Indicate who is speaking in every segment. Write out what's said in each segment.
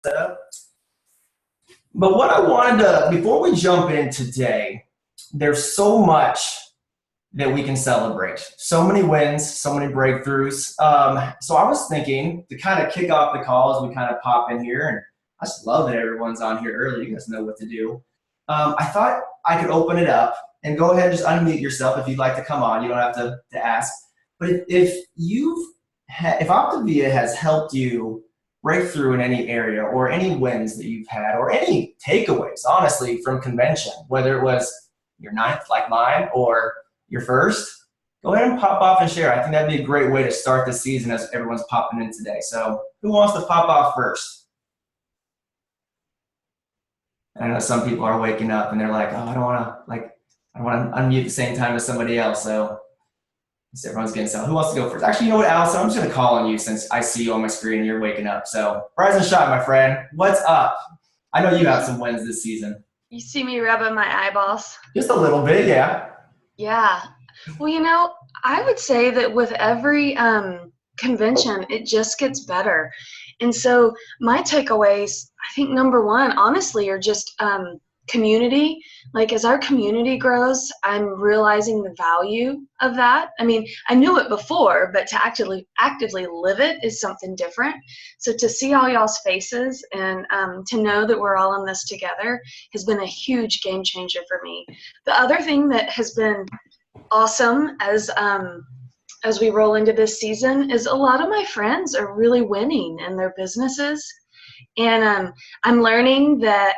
Speaker 1: setup. But what I wanted to, before we jump in today, there's so much that we can celebrate. So many wins, so many breakthroughs. So I was thinking to kind of kick off the call as we kind of pop in here, and I just love that everyone's on here early. You guys know what to do. I thought I could open it up and go ahead and just unmute yourself if you'd like to come on. You don't have to ask. But if Optavia has helped you break through in any area or any wins that you've had or any takeaways, honestly, from convention, whether it was your ninth like mine or your first, go ahead and pop off and share. I think that'd be a great way to start the season as everyone's popping in today. So who wants to pop off first? I know some people are waking up and they're like, oh, I don't want to unmute at the same time as somebody else. So everyone's getting settled. Who wants to go first? Actually, you know what, Allison? I'm just going to call on you since I see you on my screen and you're waking up. So rise and shine, my friend. What's up? I know you have some wins this season.
Speaker 2: You see me rubbing my eyeballs?
Speaker 1: Just a little bit, yeah.
Speaker 2: Yeah. Well, I would say that with every convention, it just gets better. And so my takeaways, I think number one, honestly, are just community. Like as our community grows, I'm realizing the value of that. I mean, I knew it before, but to actively live it is something different. So to see all y'all's faces and to know that we're all in this together has been a huge game changer for me. The other thing that has been awesome as we roll into this season is a lot of my friends are really winning in their businesses. And I'm learning that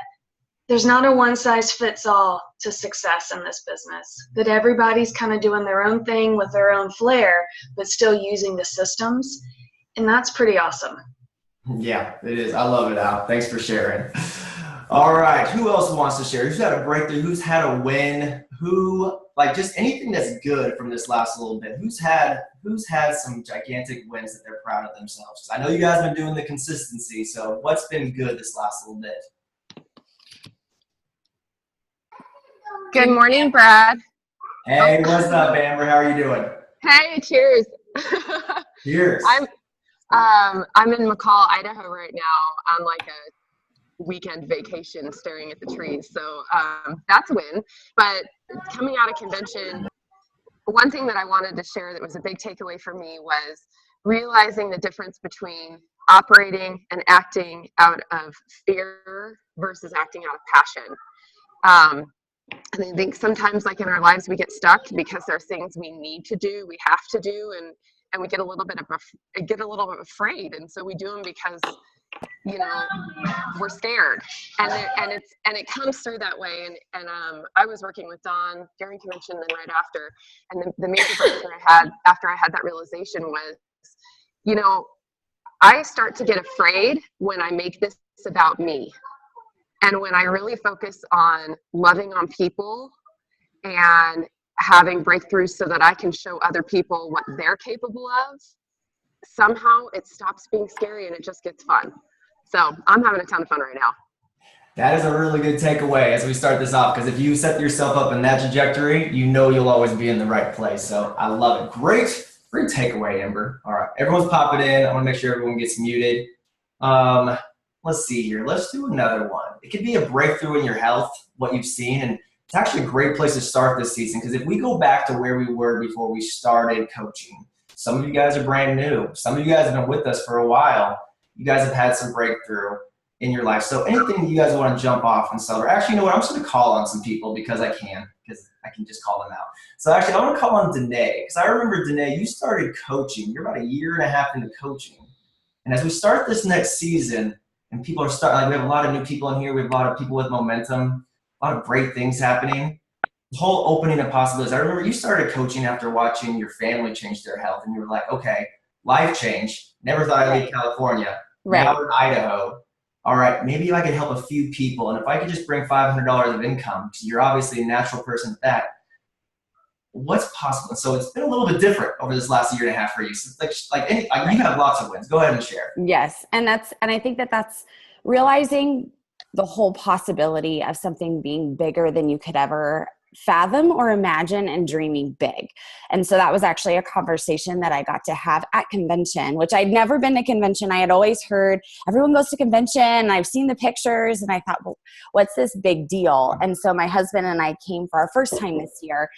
Speaker 2: there's not a one-size-fits-all to success in this business, that everybody's kind of doing their own thing with their own flair, but still using the systems. And that's pretty awesome.
Speaker 1: Yeah, it is. I love it, Al. Thanks for sharing. All right. Who else wants to share? Who's had a breakthrough? Who's had a win? Just anything that's good from this last little bit? Who's had some gigantic wins that they're proud of themselves? I know you guys have been doing the consistency. So what's been good this last little bit?
Speaker 3: Good morning, Brad.
Speaker 1: Hey, what's up, Amber? How are you doing?
Speaker 3: Hey, cheers.
Speaker 1: Cheers.
Speaker 3: I'm in McCall, Idaho right now on like a weekend vacation staring at the trees. So that's a win. But coming out of convention, one thing that I wanted to share that was a big takeaway for me was realizing the difference between operating and acting out of fear versus acting out of passion. And I think sometimes like in our lives we get stuck because there are things we need to do, we have to do, and we get a little bit afraid, and so we do them because we're scared, and it comes through that way. And I was working with Dawn during convention and then right after, and the major breakthrough I had after I had that realization was, I start to get afraid when I make this about me. And when I really focus on loving on people and having breakthroughs so that I can show other people what they're capable of, somehow it stops being scary and it just gets fun. So I'm having a ton of fun right now.
Speaker 1: That is a really good takeaway as we start this off, because if you set yourself up in that trajectory, you'll always be in the right place. So I love it. Great takeaway, Amber. All right, everyone's popping in. I want to make sure everyone gets muted. Let's see here. Let's do another one. It could be a breakthrough in your health, what you've seen, and it's actually a great place to start this season, because if we go back to where we were before we started coaching, some of you guys are brand new. Some of you guys have been with us for a while. You guys have had some breakthrough in your life. So anything you guys want to jump off and celebrate. Actually, you know what? I'm just going to call on some people because I can just call them out. So actually, I want to call on Danae, because I remember, Danae, you started coaching. You're about a year and a half into coaching. And as we start this next season, and people are starting, we have a lot of new people in here. We have a lot of people with momentum, a lot of great things happening. The whole opening of possibilities. I remember you started coaching after watching your family change their health, and you were like, okay, life changed. Never thought I'd leave California.
Speaker 3: Right.
Speaker 1: Now we're in Idaho. All right, maybe I could help a few people. And if I could just bring $500 of income, because you're obviously a natural person at that, what's possible? So it's been a little bit different over this last year and a half for you. So you have lots of wins. Go ahead and share.
Speaker 4: Yes. And I think that's realizing the whole possibility of something being bigger than you could ever fathom or imagine and dreaming big. And so that was actually a conversation that I got to have at convention, which I'd never been to convention. I had always heard everyone goes to convention, and I've seen the pictures, and I thought, well, what's this big deal? And so my husband and I came for our first time this year.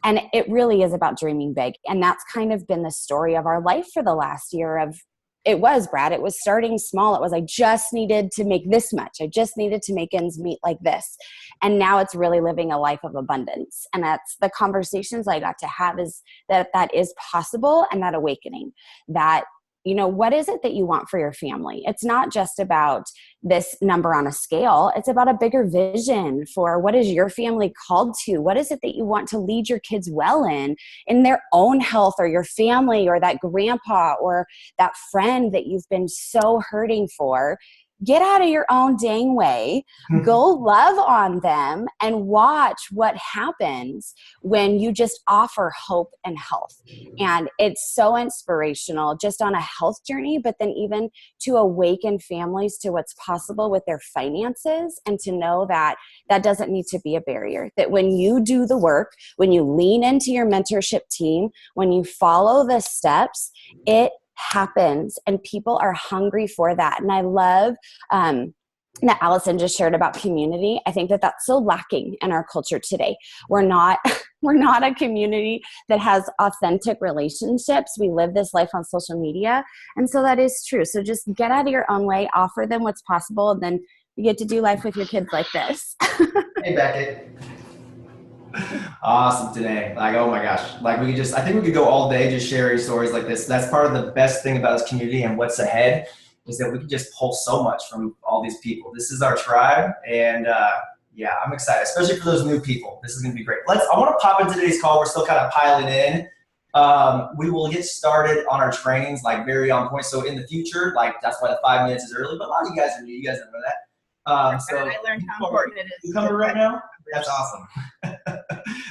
Speaker 4: And it really is about dreaming big. And that's kind of been the story of our life for the last year of, it was, Brad, it was starting small. It was, I just needed to make this much. I just needed to make ends meet like this. And now it's really living a life of abundance. And that's the conversations I got to have, is that is possible, and that awakening that, you know, what is it that you want for your family? It's not just about this number on a scale. It's about a bigger vision for what is your family called to? What is it that you want to lead your kids well in their own health, or your family, or that grandpa or that friend that you've been so hurting for? Get out of your own dang way, go love on them, and watch what happens when you just offer hope and health. And it's so inspirational just on a health journey, but then even to awaken families to what's possible with their finances, and to know that that doesn't need to be a barrier. That when you do the work, when you lean into your mentorship team, when you follow the steps, it happens, and people are hungry for that. And I love that Allison just shared about community. I think that that's so lacking in our culture today. We're not a community that has authentic relationships. We live this life on social media. And so that is true. So just get out of your own way, offer them what's possible, and then you get to do life with your kids like this.
Speaker 1: Hey, Beckett. Awesome today. Like, oh my gosh. Like, I think we could go all day just sharing stories like this. That's part of the best thing about this community and what's ahead, is that we can just pull so much from all these people. This is our tribe. And yeah, I'm excited, especially for those new people. This is going to be great. I want to pop into today's call. We're still kind of piling in. We will get started on our trainings, like very on point. So in the future, like that's why the 5 minutes is early, but a lot of you guys are new. You guys don't know that. So
Speaker 5: I learned how important it is.
Speaker 1: You coming right now? That's awesome.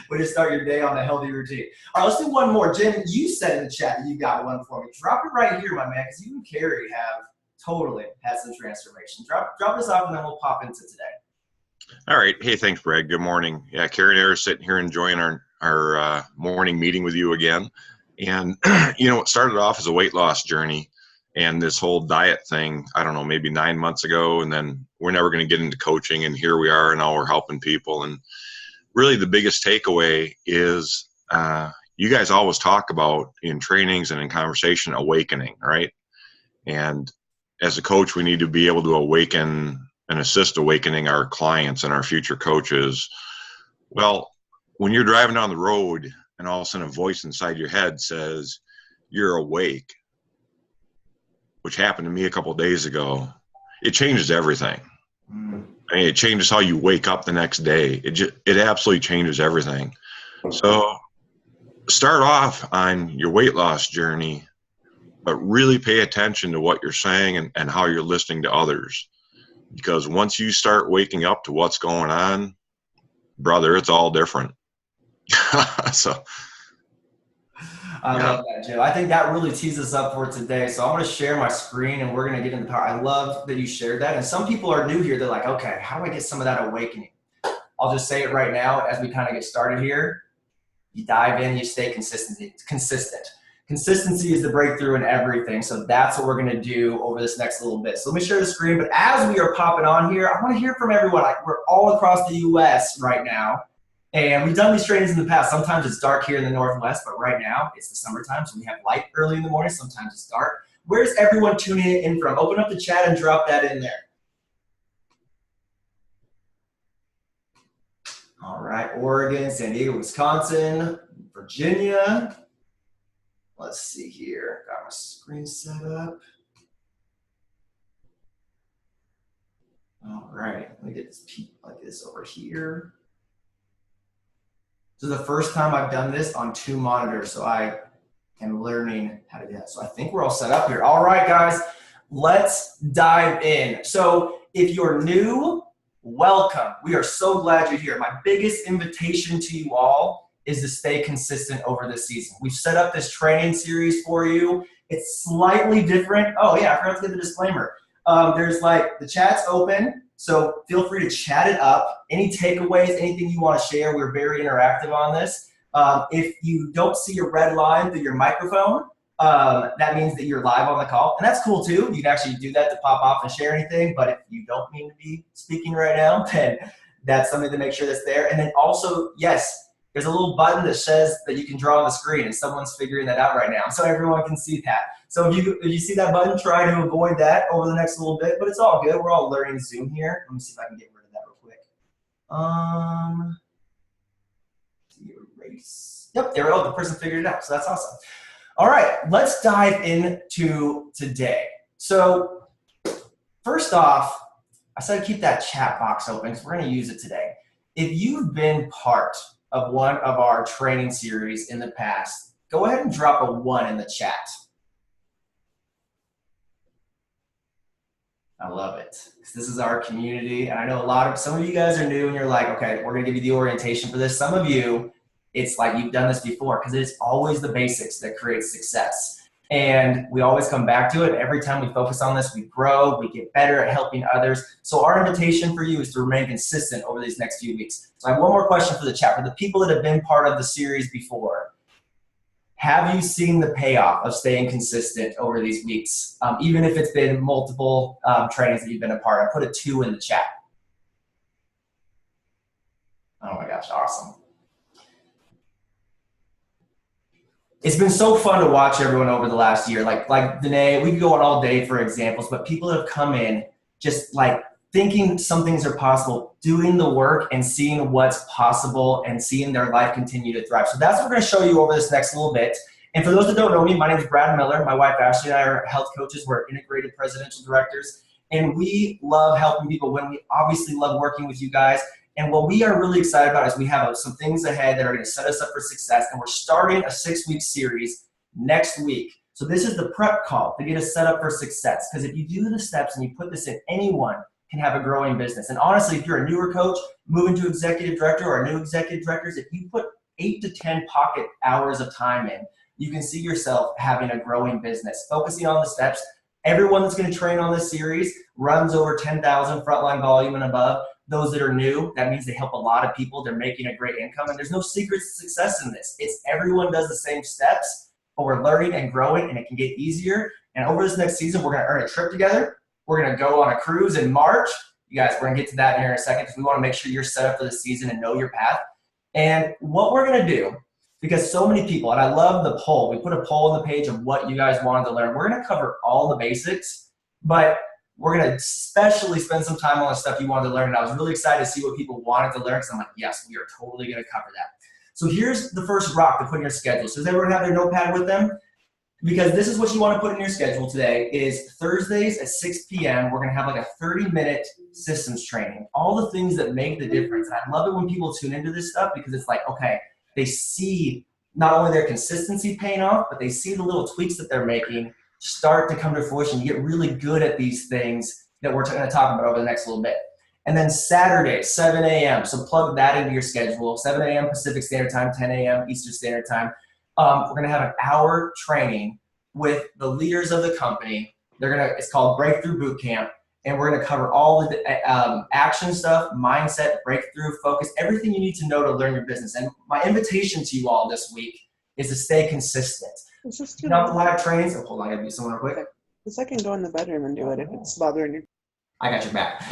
Speaker 1: Way to start your day on a healthy routine. All right, let's do one more. Jim, you said in the chat that you got one for me. Drop it right here, my man, because you and Carrie have totally had some transformation. Drop this off, and then we'll pop into today.
Speaker 6: All right. Hey, thanks, Brad. Good morning. Yeah, Carrie and I are sitting here enjoying our morning meeting with you again. And, you know, it started off as a weight loss journey, and this whole diet thing, I don't know, maybe 9 months ago, and then we're never going to get into coaching, and here we are, and now we're helping people. And really the biggest takeaway is you guys always talk about in trainings and in conversation, awakening, right? And as a coach, we need to be able to awaken and assist awakening our clients and our future coaches. Well, when you're driving down the road and all of a sudden a voice inside your head says, you're awake, which happened to me a couple of days ago, it changes everything. I mean, it changes how you wake up the next day. It absolutely changes everything. So start off on your weight loss journey, but really pay attention to what you're saying and how you're listening to others. Because once you start waking up to what's going on, brother, it's all different. So
Speaker 1: I love that, Joe. I think that really tees us up for today. So I'm going to share my screen, and we're going to get into power. I love that you shared that. And some people are new here. They're like, okay, how do I get some of that awakening? I'll just say it right now as we kind of get started here. You dive in, you stay consistent. Consistency is the breakthrough in everything. So that's what we're going to do over this next little bit. So let me share the screen. But as we are popping on here, I want to hear from everyone. We're all across the U.S. right now. And we've done these trainings in the past. Sometimes it's dark here in the Northwest, but right now it's the summertime, so we have light early in the morning. Sometimes it's dark. Where's everyone tuning in from? Open up the chat and drop that in there. All right, Oregon, San Diego, Wisconsin, Virginia. Let's see here. Got my screen set up. All right, let me get this peak like this over here. This is the first time I've done this on 2 monitors, so I am learning how to do that. So I think we're all set up here. All right, guys, let's dive in. So if you're new, welcome. We are so glad you're here. My biggest invitation to you all is to stay consistent over this season. We've set up this training series for you. It's slightly different. Oh yeah, I forgot to get the disclaimer. There's like, the chat's open, so feel free to chat it up. Any takeaways, anything you want to share, we're very interactive on this. If you don't see a red line through your microphone, that means that you're live on the call. And that's cool too. You can actually do that to pop off and share anything, but if you don't mean to be speaking right now, then that's something to make sure that's there. And then also, yes, there's a little button that says that you can draw on the screen, and someone's figuring that out right now, so everyone can see that. So if you see that button, try to avoid that over the next little bit, but it's all good. We're all learning Zoom here. Let me see if I can get rid of that real quick. Erase. Yep, there we go. The person figured it out, so that's awesome. All right, let's dive into today. So first off, I said keep that chat box open because we're going to use it today. If you've been part of one of our training series in the past, go ahead and drop a 1 in the chat. I love it. This is our community, and I know some of you guys are new and you're like, okay, we're going to give you the orientation for this. Some of you, it's like you've done this before, because it's always the basics that create success. And we always come back to it. Every time we focus on this, we grow, we get better at helping others. So our invitation for you is to remain consistent over these next few weeks. So I have one more question for the chat. For the people that have been part of the series before, have you seen the payoff of staying consistent over these weeks? Even if it's been multiple trainings that you've been a part of, put a 2 in the chat. Oh my gosh, awesome. It's been so fun to watch everyone over the last year. Like Danae, we could go on all day for examples, but people have come in just like thinking some things are possible, doing the work and seeing what's possible and seeing their life continue to thrive. So that's what we're going to show you over this next little bit. And for those that don't know me, my name is Brad Miller. My wife Ashley and I are health coaches. We're integrated presidential directors. And we love helping people win. We obviously love working with you guys. And what we are really excited about is we have some things ahead that are going to set us up for success. And we're starting a 6-week series next week. So this is the prep call to get us set up for success. Because if you do the steps and you put this in, anyone can have a growing business. And honestly, if you're a newer coach, moving to executive director or new executive directors, if you put 8 to 10 pocket hours of time in, you can see yourself having a growing business. Focusing on the steps. Everyone that's going to train on this series runs over 10,000 frontline volume and above. Those that are new, that means they help a lot of people. They're making a great income, and there's no secret to success in this. It's everyone does the same steps, but we're learning and growing, and it can get easier. And over this next season, we're going to earn a trip together. We're going to go on a cruise in March. You guys, we're going to get to that here in a second because we want to make sure you're set up for the season and know your path. And what we're going to do, because so many people, and I love the poll. We put a poll on the page of what you guys wanted to learn. We're going to cover all the basics, but we're going to especially spend some time on the stuff you wanted to learn. And I was really excited to see what people wanted to learn because I'm like, yes, we are totally going to cover that. So here's the first rock to put in your schedule. So does everyone have their notepad with them? Because this is what you want to put in your schedule today is Thursdays at 6 p.m. We're going to have like a 30-minute systems training. All the things that make the difference. And I love it when people tune into this stuff because it's like, okay, they see not only their consistency paying off, but they see the little tweaks that they're making start to come to fruition. You get really good at these things that we're going to talk about over the next little bit. And then Saturday, 7 a.m. So plug that into your schedule. 7 a.m. Pacific Standard Time, 10 a.m. Eastern Standard Time. We're going to have an hour training with the leaders of the company. It's called Breakthrough Bootcamp. And we're going to cover all the action stuff, mindset, breakthrough, focus, everything you need to know to learn your business. And my invitation to you all this week is to stay consistent.
Speaker 5: Is this too
Speaker 1: Not the
Speaker 5: long?
Speaker 1: live trains. Oh, hold on, I gotta do someone real quick.
Speaker 5: Because I can go in the bedroom and do it if it's bothering you.
Speaker 1: I got your back.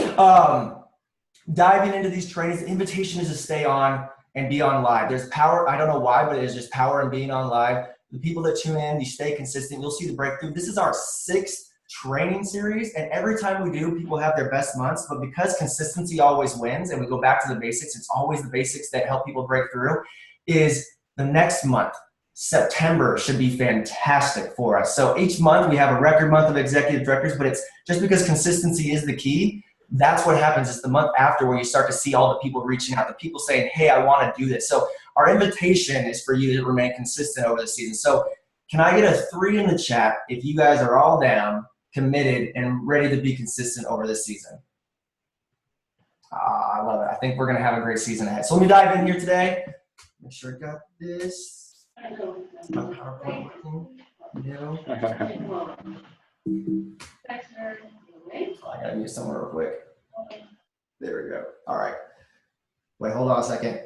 Speaker 1: Diving into these trainings, the invitation is to stay on and be on live. There's power, I don't know why, but it is just power in being on live. The people that tune in, you stay consistent, you'll see the breakthrough. This is our 6th training series, and every time we do, people have their best months, but because consistency always wins, and we go back to the basics, it's always the basics that help people break through, is the next month. September should be fantastic for us. So each month we have a record month of executive directors, but it's just because consistency is the key. That's what happens. It's the month after where you start to see all the people reaching out, the people saying, hey, I want to do this. So our invitation is for you to remain consistent over the season. So can I get a 3 in the chat if you guys are all down, committed, and ready to be consistent over this season? I love it. I think we're going to have a great season ahead. So let me dive in here today. Make sure I got this. My PowerPoint working? No. I gotta mute someone real quick. There we go. All right. Wait, hold on a second.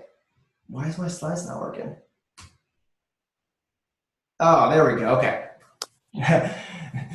Speaker 1: Why is my slides not working? Oh, there we go. Okay.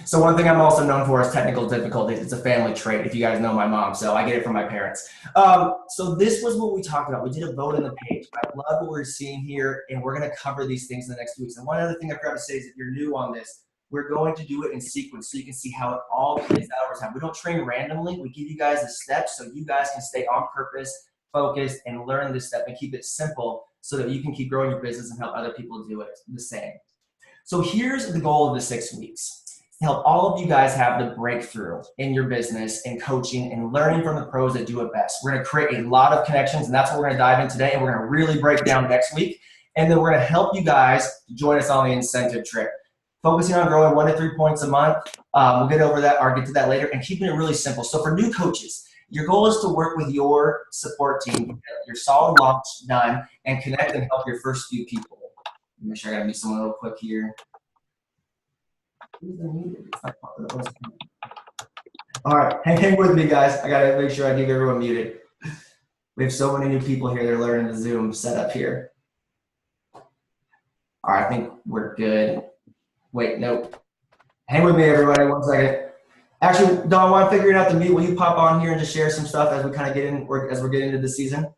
Speaker 1: So one thing I'm also known for is technical difficulties. It's a family trait, if you guys know my mom, so I get it from my parents. So this was what we talked about. We did a vote on the page. I love what we're seeing here, and we're going to cover these things in the next 2 weeks. And one other thing I forgot to say is if you're new on this, we're going to do it in sequence so you can see how it all plays out over time. We don't train randomly. We give you guys the steps so you guys can stay on purpose, focused, and learn this step and keep it simple so that you can keep growing your business and help other people do it the same. So here's the goal of the 6 weeks. To help all of you guys have the breakthrough in your business and coaching and learning from the pros that do it best. We're going to create a lot of connections, and that's what we're going to dive in today, and we're going to really break down next week. And then we're going to help you guys join us on the incentive trip. Focusing on growing 1 to 3 points a month. We'll get over that or get to that later, and keeping it really simple. So for new coaches, your goal is to work with your support team, get your solid launch done, and connect and help your first few people. Make sure I gotta meet someone real quick here. All right, hang with me, guys. I gotta make sure I keep everyone muted. We have so many new people here that are learning the Zoom setup here. All right, I think we're good. Wait, nope. Hang with me, everybody. 1 second. Actually, Dawn, while I'm figuring out the mute, will you pop on here and just share some stuff as we kind of get in, as we're getting into the season?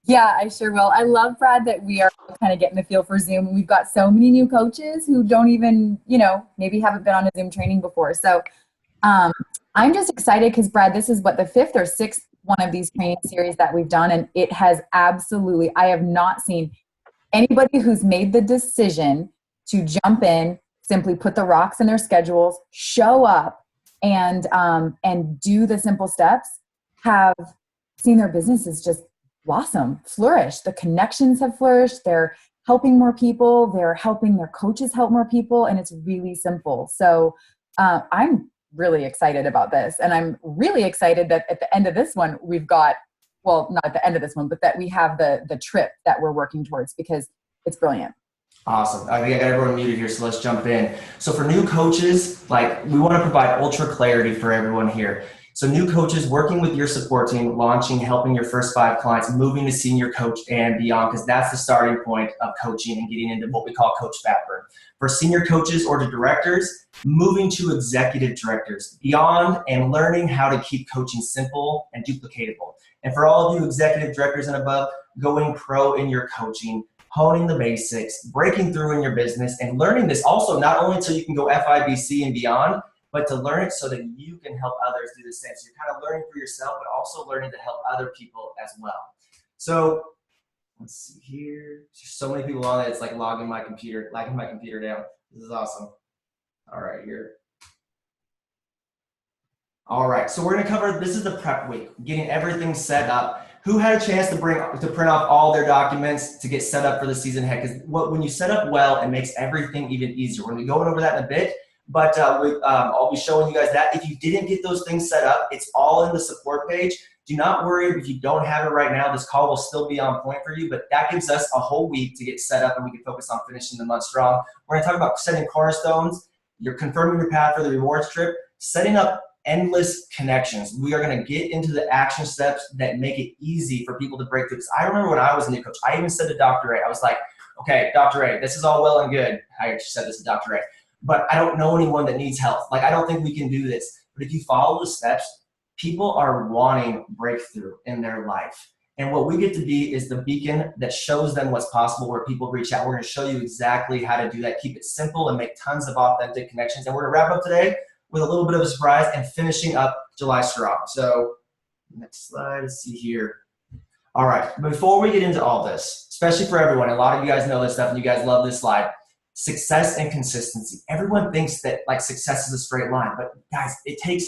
Speaker 7: Yeah, I sure will. I love, Brad, that we are kind of getting the feel for Zoom. We've got so many new coaches who don't even, maybe haven't been on a Zoom training before. So I'm just excited because, Brad, this is what, the 5th or 6th one of these training series that we've done. And it has absolutely, I have not seen anybody who's made the decision to jump in, simply put the rocks in their schedules, show up, and do the simple steps, have seen their businesses just blossom, flourish. The connections have flourished. They're helping more people. They're helping their coaches help more people. And it's really simple. So I'm really excited about this. And I'm really excited that at the end of this one, we've got, well, not at the end of this one, but that we have the trip that we're working towards because it's brilliant.
Speaker 1: Awesome. I think I got everyone muted here, so let's jump in. So for new coaches, we want to provide ultra clarity for everyone here. So new coaches working with your support team, launching, helping your first 5 clients, moving to senior coach and beyond, because that's the starting point of coaching and getting into what we call coach fat burn. For senior coaches or to directors, moving to executive directors, beyond and learning how to keep coaching simple and duplicatable. And for all of you executive directors and above, going pro in your coaching, honing the basics, breaking through in your business, and learning this also not only so you can go FIBC and beyond, but to learn it so that you can help others do the same. So you're kind of learning for yourself, but also learning to help other people as well. So let's see here. There's so many people on it. It's like lagging my computer down. This is awesome. All right, here. All right, so we're gonna cover, this is the prep week, getting everything set up. Who had a chance to print off all their documents to get set up for the season ahead? Because when you set up well, it makes everything even easier. We're gonna be going over that in a bit. But I'll be showing you guys that. If you didn't get those things set up, it's all in the support page. Do not worry if you don't have it right now. This call will still be on point for you, but that gives us a whole week to get set up and we can focus on finishing the month strong. We're gonna talk about setting cornerstones. You're confirming your path for the rewards trip, setting up endless connections. We are gonna get into the action steps that make it easy for people to break through. Because I remember when I was a new coach, I even said to Dr. A, I was like, okay, Dr. A, this is all well and good. I actually said this to Dr. A. But I don't know anyone that needs help. I don't think we can do this. But if you follow the steps, people are wanting breakthrough in their life. And what we get to be is the beacon that shows them what's possible where people reach out. We're gonna show you exactly how to do that. Keep it simple and make tons of authentic connections. And we're gonna wrap up today with a little bit of a surprise and finishing up July strong. So next slide, let's see here. All right, before we get into all this, especially for everyone, a lot of you guys know this stuff and you guys love this slide. Success and consistency. Everyone thinks that success is a straight line, but guys, it takes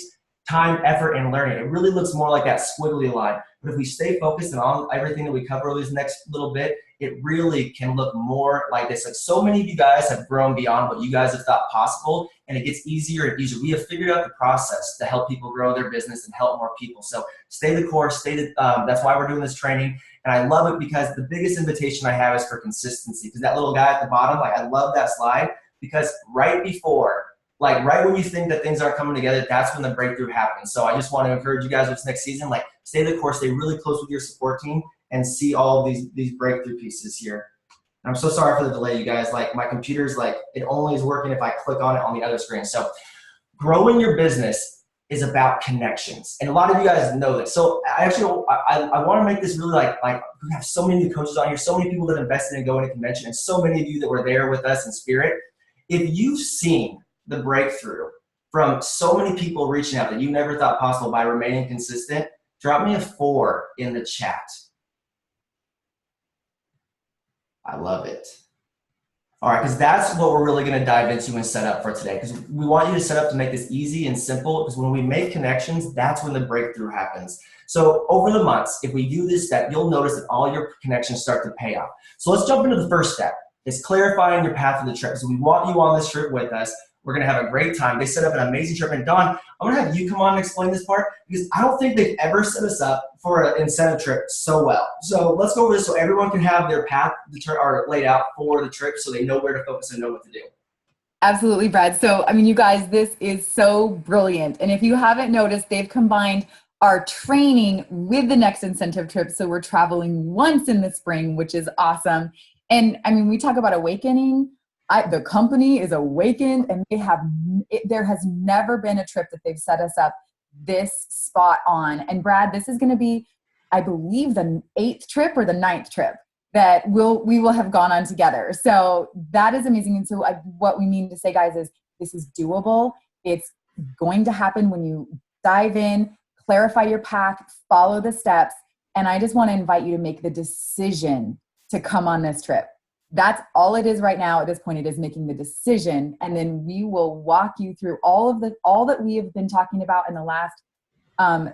Speaker 1: time, effort, and learning. It really looks more like that squiggly line. But if we stay focused on everything that we cover over this next little bit, it really can look more like this. So many of you guys have grown beyond what you guys have thought possible, and it gets easier and easier. We have figured out the process to help people grow their business and help more people. So stay the course, that's why we're doing this training. And I love it because the biggest invitation I have is for consistency. Because that little guy at the bottom, I love that slide because right before like right when you think that things aren't coming together, that's when the breakthrough happens. So I just want to encourage you guys this next season, like stay the course, stay really close with your support team and see all of these breakthrough pieces here. And I'm so sorry for the delay, you guys. Like my computer's like, it only is working if I click on it on the other screen. So growing your business is about connections. And a lot of you guys know this. So I want to make this really like we have so many new coaches on here, so many people that invested in going to convention, and so many of you that were there with us in spirit. If you've seen the breakthrough from so many people reaching out that you never thought possible by remaining consistent, drop me a 4 in the chat. I love it. All right, because that's what we're really going to dive into and set up for today. Because we want you to set up to make this easy and simple. Because when we make connections, that's when the breakthrough happens. So over the months, if we do this step, you'll notice that all your connections start to pay off. So let's jump into the first step. It's clarifying your path of the trip. So we want you on this trip with us. We're going to have a great time. They set up an amazing trip. And Don, I'm going to have you come on and explain this part because I don't think they've ever set us up for an incentive trip so well. So let's go over this so everyone can have their path laid out for the trip so they know where to focus and know what to do.
Speaker 7: Absolutely, Brad. So, I mean, you guys, this is so brilliant. And if you haven't noticed, they've combined our training with the next incentive trip. So we're traveling once in the spring, which is awesome. And I mean, we talk about awakening. The company is awakened, and there has never been a trip that they've set us up this spot on. And Brad, this is going to be, I believe, the 8th trip or the 9th trip that we will have gone on together. So that is amazing. And so what we mean to say, guys, is this is doable. It's going to happen when you dive in, clarify your path, follow the steps. And I just want to invite you to make the decision to come on this trip. That's all it is right now. At this point, it is making the decision. And then we will walk you through all that we have been talking about in the last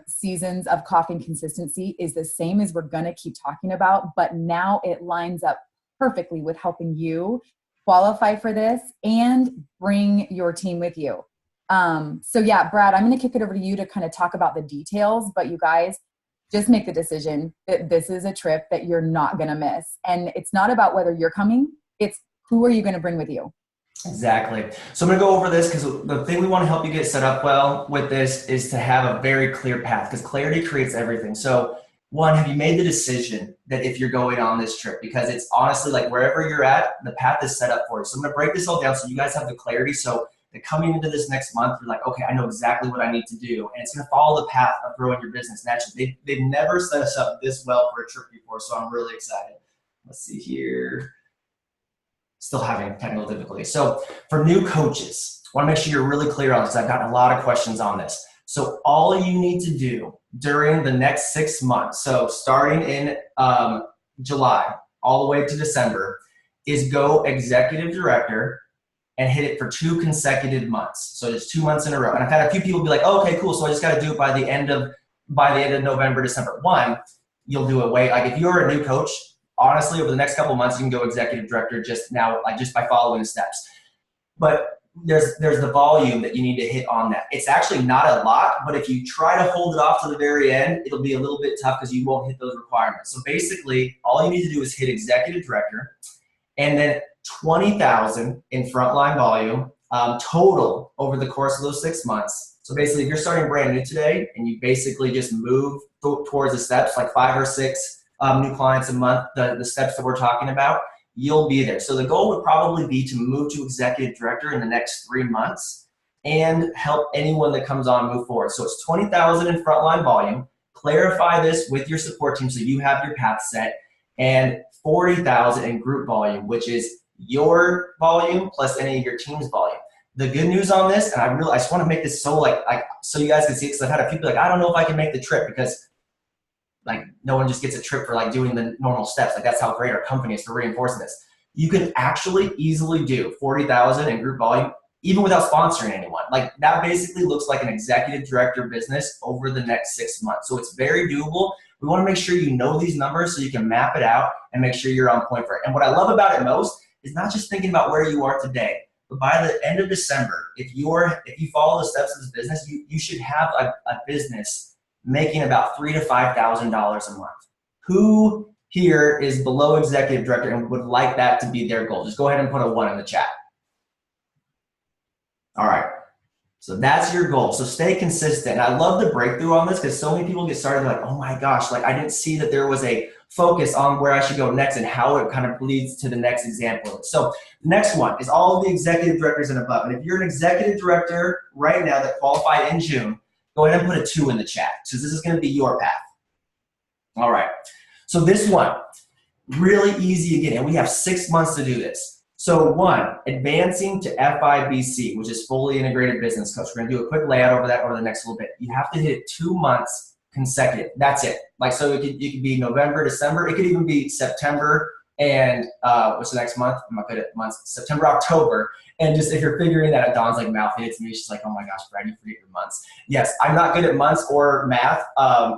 Speaker 7: seasons of Coffee and Consistency is the same as we're going to keep talking about, but now it lines up perfectly with helping you qualify for this and bring your team with you. So yeah, Brad, I'm going to kick it over to you to kind of talk about the details, but you guys just make the decision that this is a trip that you're not going to miss. And it's not about whether you're coming, it's who are you going to bring with you?
Speaker 1: Exactly. So I'm going to go over this because the thing we want to help you get set up well with this is to have a very clear path because clarity creates everything. So one, have you made the decision that if you're going on this trip? Because it's honestly like wherever you're at, the path is set up for you. So I'm going to break this all down so you guys have the clarity. So that coming into this next month, you're like, okay, I know exactly what I need to do. And it's going to follow the path of growing your business naturally. They've never set us up this well for a trip before. So I'm really excited. Let's see here. Still having technical difficulty. So for new coaches, I want to make sure you're really clear on this. I've gotten a lot of questions on this. So all you need to do during the next 6 months, so starting in July all the way to December, is go executive director and hit it for 2 consecutive months. So it's 2 months in a row. And I've had a few people be like, oh, okay, cool. So I just got to do it by the end of November, December. One, you'll do it like if you're a new coach, honestly, over the next couple of months, you can go executive director just by following the steps. But there's the volume that you need to hit on that. It's actually not a lot, but if you try to hold it off to the very end, it'll be a little bit tough because you won't hit those requirements. So basically, all you need to do is hit executive director and then 20,000 in frontline volume total over the course of those 6 months. So basically, if you're starting brand new today and you basically just move towards the steps, like 5 or 6 new clients a month, the steps that we're talking about, you'll be there. So the goal would probably be to move to executive director in the next 3 months and help anyone that comes on move forward. So it's 20,000 in frontline volume. Clarify this with your support team so you have your path set, and 40,000 in group volume, which is your volume plus any of your team's volume. The good news on this, and I just want to make this so so you guys can see it, because I've had a few people like, I don't know if I can make the trip because like no one just gets a trip for like doing the normal steps. Like that's how great our company is for reinforcing this. You can actually easily do 40,000 in group volume even without sponsoring anyone. Like that basically looks like an executive director business over the next 6 months. So it's very doable. We want to make sure you know these numbers so you can map it out and make sure you're on point for it. And what I love about it most is not just thinking about where you are today, but by the end of December, if you follow the steps of this business, you should have a business making about $3,000 to $5,000 a month. Who here is below executive director and would like that to be their goal? Just go ahead and put a 1 in the chat. All right. So that's your goal. So stay consistent. And I love the breakthrough on this because so many people get started like, oh my gosh, like I didn't see that there was a focus on where I should go next and how it kind of leads to the next example. So the next one is all of the executive directors and above. And if you're an executive director right now that qualified in June, go ahead and put a 2 in the chat. So this is going to be your path. All right. So this one, really easy to get in. We have 6 months to do this. So 1, advancing to FIBC, which is fully integrated business coach. We're gonna do a quick layout over that over the next little bit. You have to hit it 2 months consecutive. That's it. Like, so it could be November, December. It could even be September and what's the next month? I'm not good at months. September, October. And just if you're figuring that out, Dawn's like mouth hits me. She's like, oh my gosh, Brad, you forget your months. Yes, I'm not good at months or math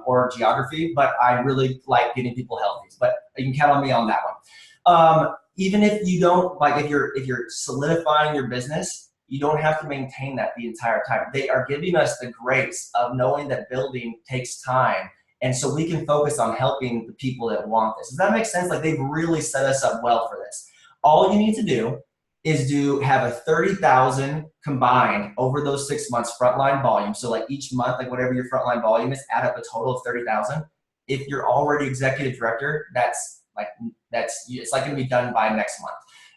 Speaker 1: or geography, but I really like getting people healthy. But you can count on me on that one. Even if you don't, like if you're solidifying your business, you don't have to maintain that the entire time. They are giving us the grace of knowing that building takes time. And so we can focus on helping the people that want this. Does that make sense? Like they've really set us up well for this. All you need to do is have a 30,000 combined over those 6 months frontline volume. So like each month, like whatever your frontline volume is, add up a total of 30,000. If you're already executive director, it's like going to be done by next month.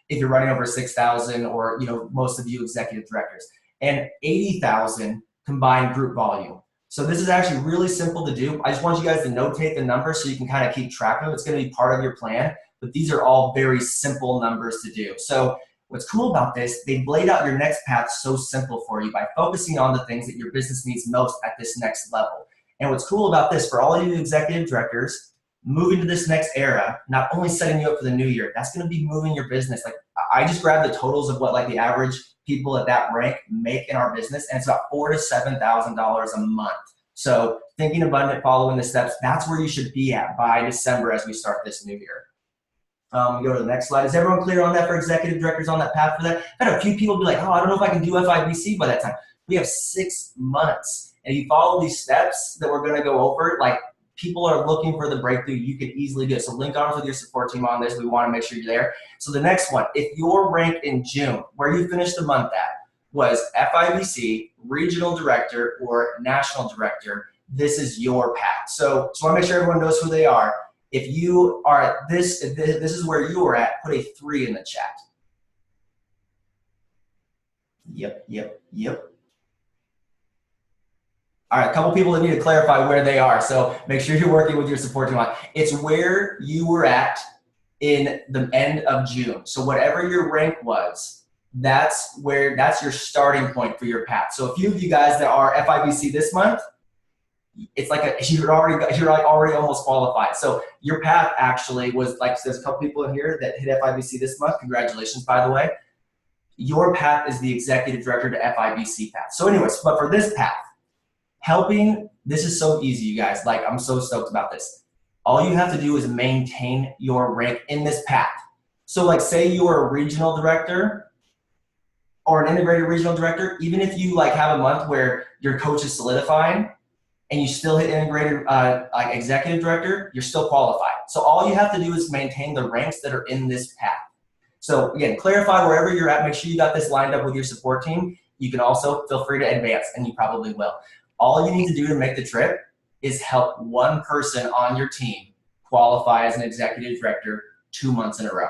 Speaker 1: If you're running over 6,000 or, most of you executive directors, and 80,000 combined group volume. So this is actually really simple to do. I just want you guys to notate the numbers so you can kind of keep track of it. It's going to be part of your plan, but these are all very simple numbers to do. So what's cool about this, they've laid out your next path so simple for you by focusing on the things that your business needs most at this next level. And what's cool about this, for all of you executive directors, moving to this next era, not only setting you up for the new year, that's going to be moving your business. Like I just grabbed the totals of what like the average people at that rank make in our business, and it's about $4,000 to $7,000 a month. So thinking abundant, following the steps, that's where you should be at by December as we start this new year. Go to the next slide. Is everyone clear on that for executive directors on that path for that? I've had a few people be like, oh, I don't know if I can do FIBC by that time. We have 6 months. And if you follow these steps that we're going to go over, like people are looking for the breakthrough, you can easily do it. So link arms with your support team on this. We want to make sure you're there. So the next one, if your rank in June, where you finished the month at, was FIBC, regional director, or national director, this is your path. So I want to make sure everyone knows who they are. If you are at this is where you are at, put a 3 in the chat. Yep. All right, a couple people that need to clarify where they are. So make sure you're working with your support team on. It's where you were at in the end of June. So whatever your rank was, that's your starting point for your path. So a few of you guys that are FIBC this month, it's like you're already almost qualified. So your path actually was like, there's a couple people in here that hit FIBC this month. Congratulations, by the way. Your path is the executive director to FIBC path. So anyways, but for this path, this is so easy, you guys. Like, I'm so stoked about this. All you have to do is maintain your rank in this path. So like, say you are a regional director or an integrated regional director, even if you like have a month where your coach is solidifying and you still hit integrated like executive director, you're still qualified. So all you have to do is maintain the ranks that are in this path. So again, clarify wherever you're at. Make sure you got this lined up with your support team. You can also feel free to advance, and you probably will. All you need to do to make the trip is help one person on your team qualify as an executive director 2 months in a row.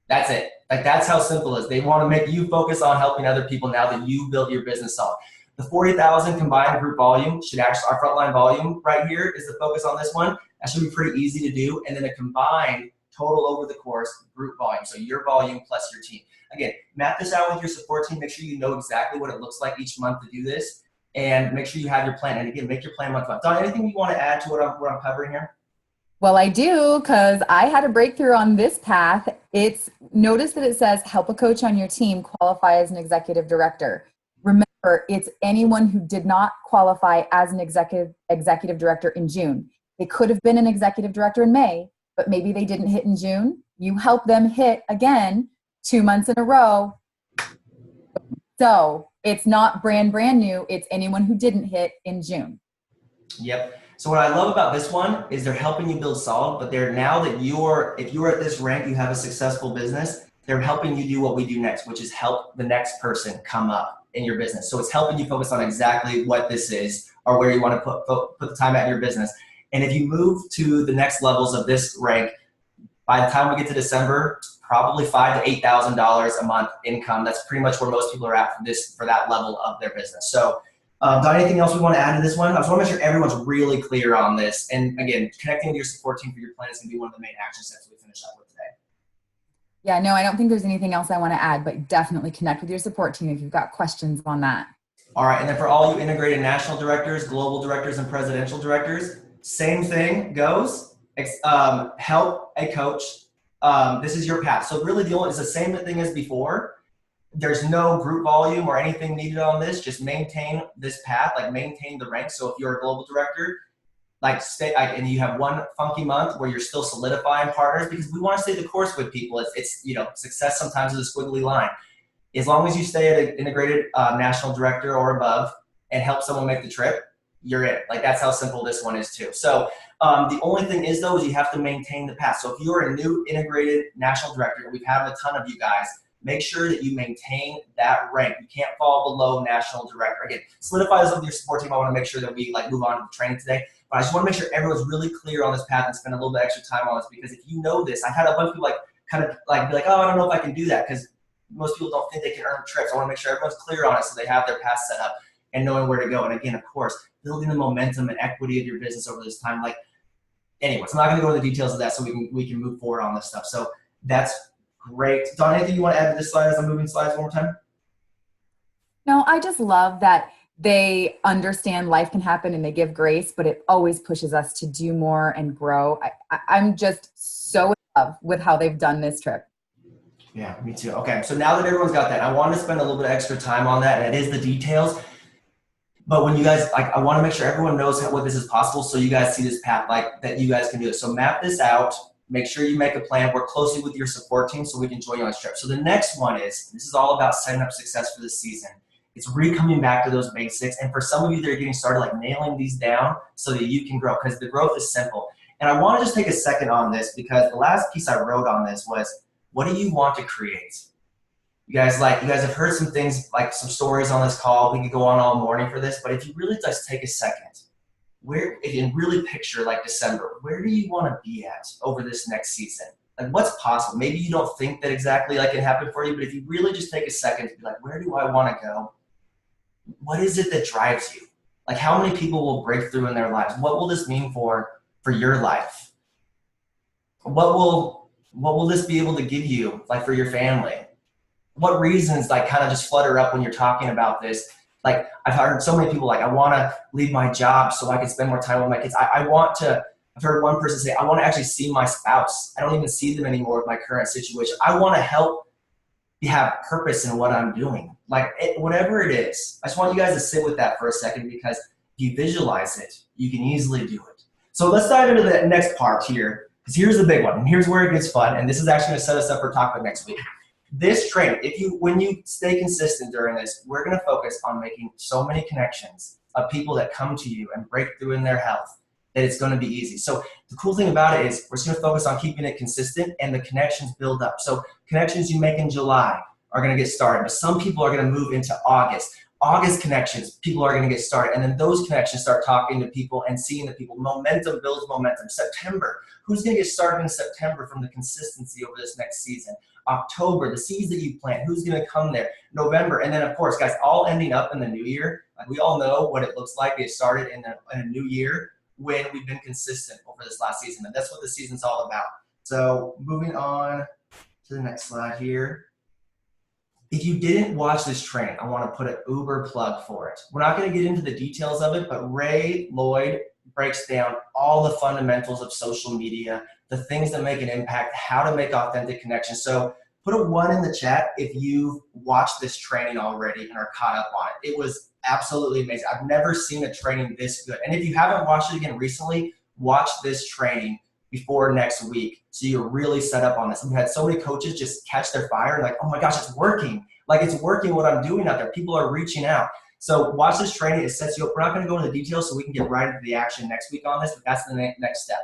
Speaker 1: That's it. Like, that's how simple it is. They want to make you focus on helping other people now that you built your business on. The 40,000 combined group volume should actually, our frontline volume right here is the focus on this one. That should be pretty easy to do. And then a combined total over the course group volume. So your volume plus your team. Again, map this out with your support team. Make sure you know exactly what it looks like each month to do this. And make sure you have your plan. And again, make your plan month by month. Dawn, anything you want to add to what I'm covering here?
Speaker 7: Well, I do, because I had a breakthrough on this path. Notice that it says help a coach on your team qualify as an executive director. Remember, it's anyone who did not qualify as an executive director in June. They could have been an executive director in May, but maybe they didn't hit in June. You help them hit again 2 months in a row. So it's not brand new. It's anyone who didn't hit in June.
Speaker 1: Yep. So what I love about this one is they're helping you build solid, but they're now that if you're at this rank, you have a successful business, they're helping you do what we do next, which is help the next person come up. in your business. So it's helping you focus on exactly what this is or where you want to put the time at in your business. And if you move to the next levels of this rank, by the time we get to December, probably $5,000 to $8,000 a month income. That's pretty much where most people are at for that level of their business. So, Don, anything else we want to add to this one? I just want to make sure everyone's really clear on this. And again, connecting with your support team for your plan is going to be one of the main action steps we finish up with today.
Speaker 7: Yeah, no, I don't think there's anything else I want to add, but definitely connect with your support team if you've got questions on that.
Speaker 1: All right, and then for all you integrated national directors, global directors, and presidential directors, same thing goes. Help a coach. This is your path. So really it's the same thing as before. There's no group volume or anything needed on this. Just maintain this path, like maintain the rank. So if you're a global director, and you have one funky month where you're still solidifying partners, because we want to stay the course with people. It's success sometimes is a squiggly line. As long as you stay at an integrated national director or above and help someone make the trip, you're in. Like that's how simple this one is too. So the only thing is though, is you have to maintain the path. So if you're a new integrated national director, we've had a ton of you guys, make sure that you maintain that rank. You can't fall below national director. Again, solidify this with your support team. I want to make sure that we move on to the training today. But I just want to make sure everyone's really clear on this path and spend a little bit extra time on this, because if you know this, I've had a bunch of people be like, oh, I don't know if I can do that, because most people don't think they can earn trips. I want to make sure everyone's clear on it so they have their path set up and knowing where to go. And again, of course, building the momentum and equity of your business over this time. Anyways, I'm not going to go into the details of that so we can move forward on this stuff. So that's great. Don, anything you want to add to this slide as I'm moving slides one more time?
Speaker 7: No, I just love that they understand life can happen and they give grace, but it always pushes us to do more and grow. I'm just so in love with how they've done this trip.
Speaker 1: Yeah, me too. Okay, so now that everyone's got that, I want to spend a little bit of extra time on that, and it is the details. But when you guys, I want to make sure everyone knows what this is possible, so you guys see this path, that you guys can do it. So map this out. Make sure you make a plan. Work closely with your support team so we can join you on this trip. So the next one this is all about setting up success for this season. It's coming back to those basics. And for some of you that are getting started, nailing these down so that you can grow, because the growth is simple. And I want to just take a second on this, because the last piece I wrote on this was, what do you want to create? You guys have heard some things, some stories on this call. We could go on all morning for this, but if you really just take a second, if you really picture December, where do you want to be at over this next season? What's possible? Maybe you don't think that exactly it happened for you, but if you really just take a second to be where do I want to go? What is it that drives you? How many people will break through in their lives? What will this mean for your life? What will this be able to give you, for your family? What reasons, kind of just flutter up when you're talking about this? I've heard so many people, I want to leave my job so I can spend more time with my kids. I've heard one person say, I want to actually see my spouse. I don't even see them anymore with my current situation. I want to help have purpose in what I'm doing. Whatever it is, I just want you guys to sit with that for a second, because if you visualize it, you can easily do it. So let's dive into the next part here, because here's the big one, and here's where it gets fun, and this is actually going to set us up for topic next week. This training, when you stay consistent during this, we're going to focus on making so many connections of people that come to you and break through in their health that it's going to be easy. So the cool thing about it is we're just going to focus on keeping it consistent, and the connections build up. So connections you make in July are going to get started, but some people are going to move into August. August connections, people are going to get started, and then those connections start talking to people and seeing the people. Momentum builds momentum. September, who's going to get started in September from the consistency over this next season? October, the seeds that you plant, who's going to come there? November, and then of course, guys, all ending up in the new year. We all know what it looks like. It started in a new year when we've been consistent over this last season, and that's what the season's all about. So moving on to the next slide here. If you didn't watch this training, I want to put an uber plug for it. We're not going to get into the details of it, but Ray Lloyd breaks down all the fundamentals of social media, the things that make an impact, how to make authentic connections. So put a 1 in the chat if you've watched this training already and are caught up on it. It was absolutely amazing. I've never seen a training this good. And if you haven't watched it again recently, watch this training before next week, so you're really set up on this. We've had so many coaches just catch their fire and oh my gosh, it's working. It's working what I'm doing out there. People are reaching out. So watch this training. It sets you up. We're not going to go into the details so we can get right into the action next week on this, but that's the next step.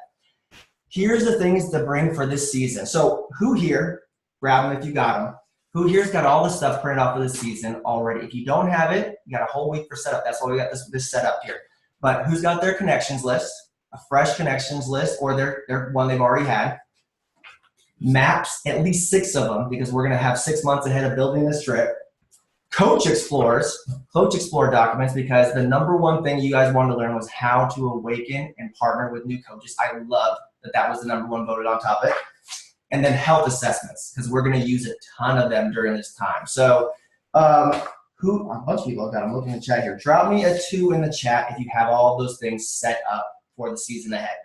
Speaker 1: Here's the things to bring for this season. So who here, grab them if you got them, Who here's got all the stuff printed off for the season already? If you don't have it, you got a whole week for setup. That's why we got this set up here. But who's got their connections list, a fresh connections list, or their one they've already had? Maps, at least 6 of them, because we're going to have 6 months ahead of building this trip. Coach Explore documents, because the number one thing you guys wanted to learn was how to awaken and partner with new coaches. I love that was the number one voted on topic. And then health assessments, because we're going to use a ton of them during this time. So a bunch of people got, I'm looking at the chat here. Drop me a 2 in the chat if you have all those things set up for the season ahead.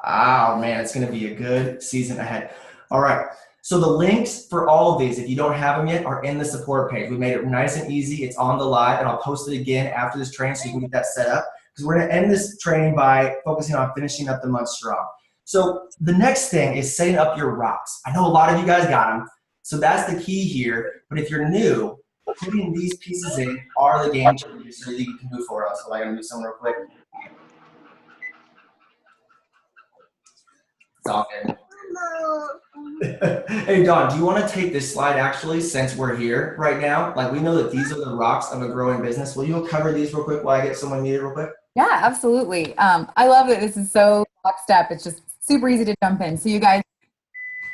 Speaker 1: Oh man, it's going to be a good season ahead. All right. So the links for all of these, if you don't have them yet, are in the support page. We made it nice and easy. It's on the live, and I'll post it again after this training so you can get that set up. Because we're going to end this training by focusing on finishing up the month strong. So the next thing is setting up your rocks. I know a lot of you guys got them, so that's the key here. But if you're new, putting these pieces in are the game changers so that you can move forward. So I got to move some real quick. It's all good. Hey Don, do you want to take this slide actually, since we're here right now? Like, we know that these are the rocks of a growing business. Will you cover these real quick while I get someone muted real quick?
Speaker 7: Yeah, absolutely. I love that this is so lockstep. It's just super easy to jump in. So you guys,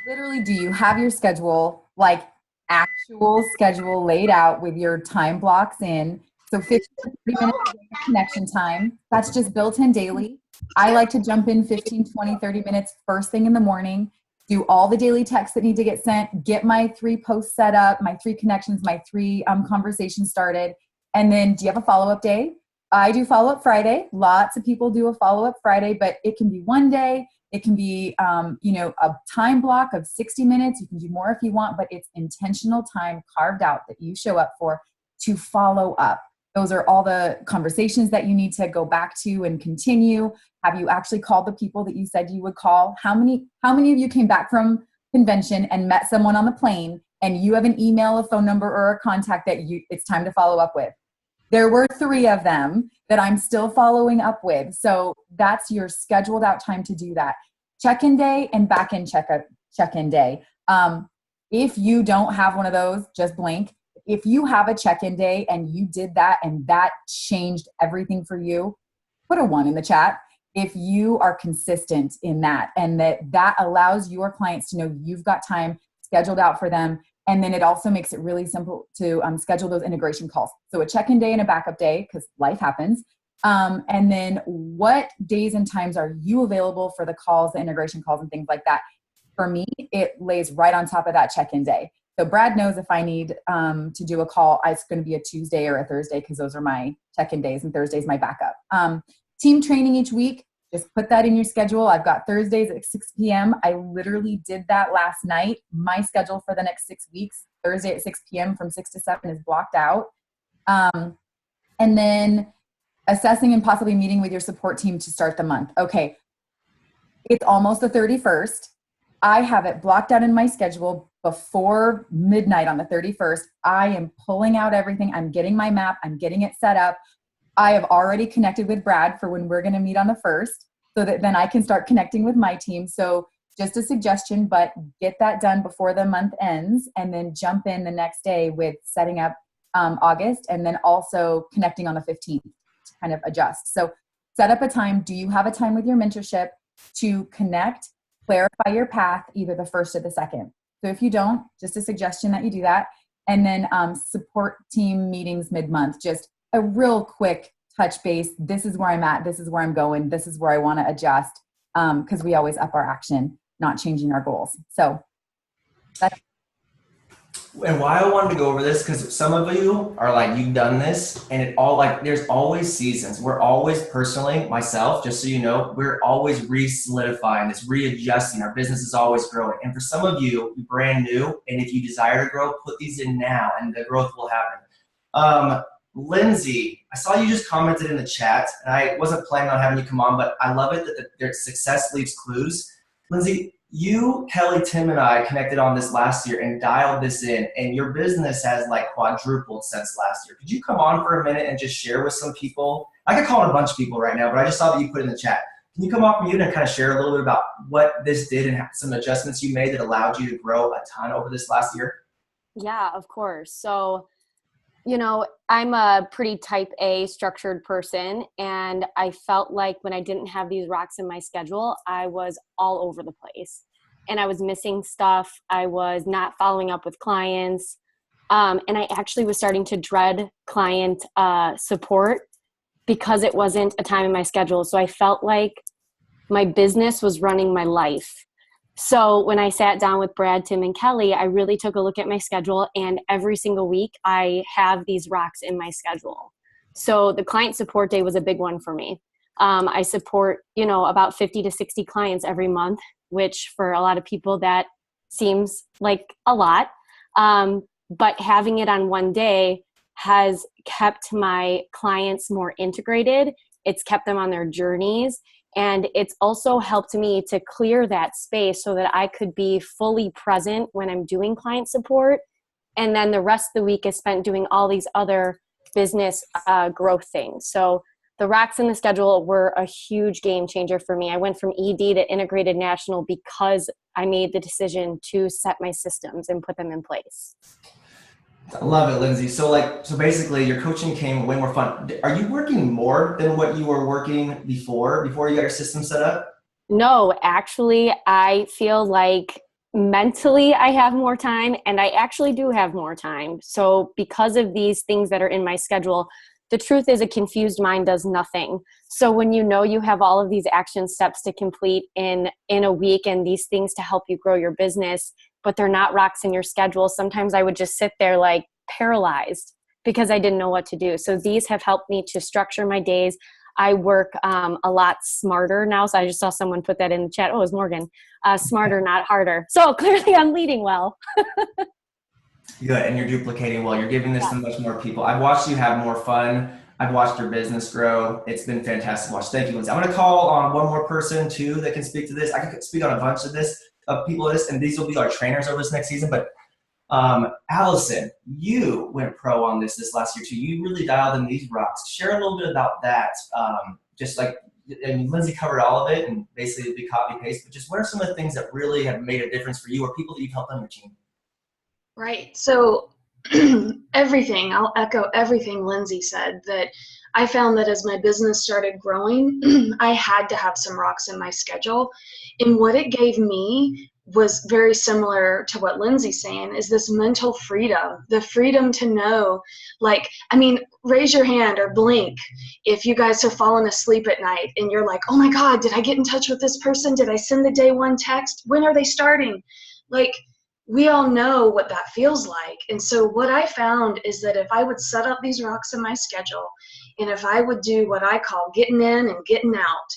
Speaker 7: literally, do you have your schedule, like actual schedule laid out with your time blocks in? So 15 to 30 minutes of connection time. That's just built in daily. I like to jump in 15, 20, 30 minutes first thing in the morning, do all the daily texts that need to get sent, get my 3 posts set up, my 3 connections, my 3 conversations started. And then do you have a follow-up day? I do follow-up Friday. Lots of people do a follow-up Friday, but it can be one day. It can be, a time block of 60 minutes. You can do more if you want, but it's intentional time carved out that you show up for to follow up. Those are all the conversations that you need to go back to and continue. Have you actually called the people that you said you would call? How many of you came back from convention and met someone on the plane and you have an email, a phone number, or a contact that it's time to follow up with? There were 3 of them that I'm still following up with. So that's your scheduled out time to do that. Check-in day and back-in check-in day. If you don't have one of those, just blink. If you have a check-in day and you did that and that changed everything for you, put a 1 in the chat. If you are consistent in that and that allows your clients to know you've got time scheduled out for them. And then it also makes it really simple to schedule those integration calls. So a check-in day and a backup day, because life happens. And then what days and times are you available for the calls, the integration calls and things like that? For me, it lays right on top of that check-in day. So Brad knows if I need to do a call, it's going to be a Tuesday or a Thursday because those are my check-in days and Thursday's my backup. Team training each week, just put that in your schedule. I've got Thursdays at 6 p.m. I literally did that last night. My schedule for the next 6 weeks, Thursday at 6 p.m. from 6 to 7 is blocked out. And then assessing and possibly meeting with your support team to start the month. Okay, it's almost the 31st. I have it blocked out in my schedule before midnight on the 31st. I am pulling out everything. I'm getting my map. I'm getting it set up. I have already connected with Brad for when we're going to meet on the 1st so that then I can start connecting with my team. So just a suggestion, but get that done before the month ends and then jump in the next day with setting up August and then also connecting on the 15th to kind of adjust. So set up a time. Do you have a time with your mentorship to connect, clarify your path, either the 1st or the 2nd? So if you don't, just a suggestion that you do that. And then support team meetings mid-month, just a real quick touch base. This is where I'm at. This is where I'm going. This is where I want to adjust because we always up our action, not changing our goals. So that's.
Speaker 1: And why I wanted to go over this, because some of you are like, you've done this and it all like, there's always seasons. We're always personally, myself, just so you know, we're always re-solidifying this, readjusting. Our business is always growing. And for some of you, brand new, and if you desire to grow, put these in now and the growth will happen. Lindsay, I saw you just commented in the chat and I wasn't planning on having you come on, but I love it that their success leaves clues. Lindsay, you, Kelly, Tim, and I connected on this last year and dialed this in, and your business has like quadrupled since last year. Could you come on for a minute and just share with some people? I could call on a bunch of people right now, but I just saw that you put in the chat. can you come off mute and kind of share a little bit about what this did and some adjustments you made that allowed you to grow a ton over this last year?
Speaker 8: Yeah, of course. So, I'm a pretty type A structured person, and I felt like when I didn't have these rocks in my schedule, I was all over the place and I was missing stuff. I was not following up with clients. And I actually was starting to dread client support because it wasn't a time in my schedule. So I felt like my business was running my life. So when I sat down with Brad, Tim, and Kelly, I really took a look at my schedule, and every single week I have these rocks in my schedule. So the client support day was a big one for me. I support, about 50 to 60 clients every month, which for a lot of people that seems like a lot. But having it on one day has kept my clients more integrated. It's kept them on their journeys. And it's also helped me to clear that space so that I could be fully present when I'm doing client support. And then the rest of the week is spent doing all these other business growth things. So the rocks in the schedule were a huge game changer for me. I went from ED to integrated national because I made the decision to set my systems and put them in place.
Speaker 1: I love it, Lindsay. So basically your coaching came way more fun. Are you working more than what you were working before you got your system set up?
Speaker 8: No, actually, I feel like mentally I have more time, and I actually do have more time. So because of these things that are in my schedule, the truth is a confused mind does nothing. So when you have all of these action steps to complete in a week and these things to help you grow your business, but they're not rocks in your schedule, sometimes I would just sit there like paralyzed because I didn't know what to do. So these have helped me to structure my days. I work a lot smarter now. So I just saw someone put that in the chat. Oh, it was Morgan. Smarter, not harder. So clearly I'm leading well.
Speaker 1: Good, and you're duplicating well. You're giving this to much more people. I've watched you have more fun. I've watched your business grow. It's been fantastic to watch. Thank you, Lindsay. I'm going to call on one more person too that can speak to this. I could speak on a bunch of this, of people of this, and these will be our trainers over this next season. But Allison, you went pro on this last year too. You really dialed in these rocks. Share a little bit about that. Lindsay covered all of it, and basically it'd be copy paste. But just what are some of the things that really have made a difference for you or people that you've helped on your team?
Speaker 2: Right. So I'll echo everything Lindsay said, that I found that as my business started growing, I had to have some rocks in my schedule. And what it gave me was very similar to what Lindsay's saying, is this mental freedom, the freedom to know, raise your hand or blink if you guys have fallen asleep at night and you're like, oh my God, did I get in touch with this person? Did I send the day one text? When are they starting? We all know what that feels like. And so what I found is that if I would set up these rocks in my schedule, and if I would do what I call getting in and getting out,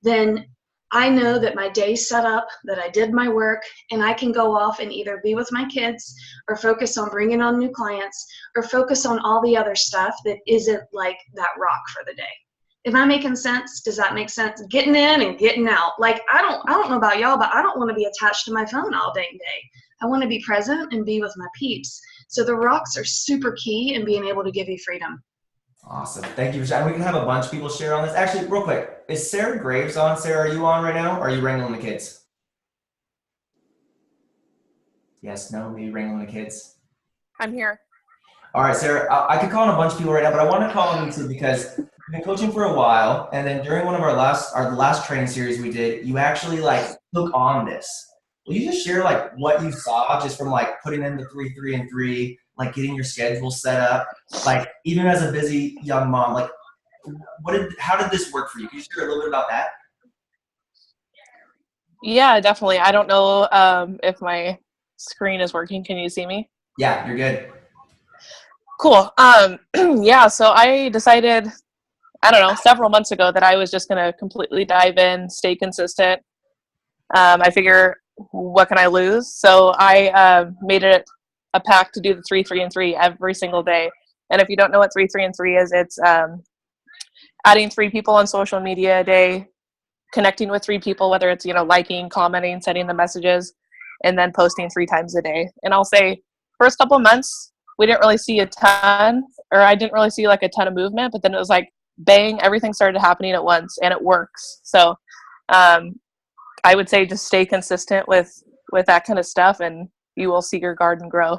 Speaker 2: then I know that my day's set up, that I did my work, and I can go off and either be with my kids or focus on bringing on new clients or focus on all the other stuff that isn't like that rock for the day. Am I making sense? Does that make sense? Getting in and getting out. I don't know about y'all, but I don't want to be attached to my phone all day and day. I want to be present and be with my peeps. So the rocks are super key in being able to give you freedom.
Speaker 1: Awesome. Thank you for sharing. We can have a bunch of people share on this. Actually, real quick, is Sarah Graves on? Sarah, are you on right now? Or are you wrangling the kids? Yes, no, maybe wrangling the kids.
Speaker 9: I'm here.
Speaker 1: All right, Sarah, I could call on a bunch of people right now, but I want to call on you too because you've been coaching for a while, and then during one of our last training series we did, you actually took on this. Will you just share what you saw just from putting in the 3, 3, and 3, getting your schedule set up, even as a busy young mom, how did this work for you? Can you share a little bit about that?
Speaker 9: Yeah, definitely. I don't know if my screen is working. Can you see me?
Speaker 1: Yeah, you're good.
Speaker 9: Cool. Yeah, so I decided, several months ago that I was just going to completely dive in, stay consistent. I figure, what can I lose? So I made it a pact to do the 3, 3, and 3 every single day. And if you don't know what 3, 3, and 3 is, it's adding 3 people on social media a day, connecting with 3 people, whether it's, liking, commenting, sending the messages, and then posting 3 times a day. And I'll say, first couple of months, we didn't really see a ton, or I didn't really see a ton of movement, but then it was bang, everything started happening at once, and it works. So I would say just stay consistent with that kind of stuff, and you will see your garden grow.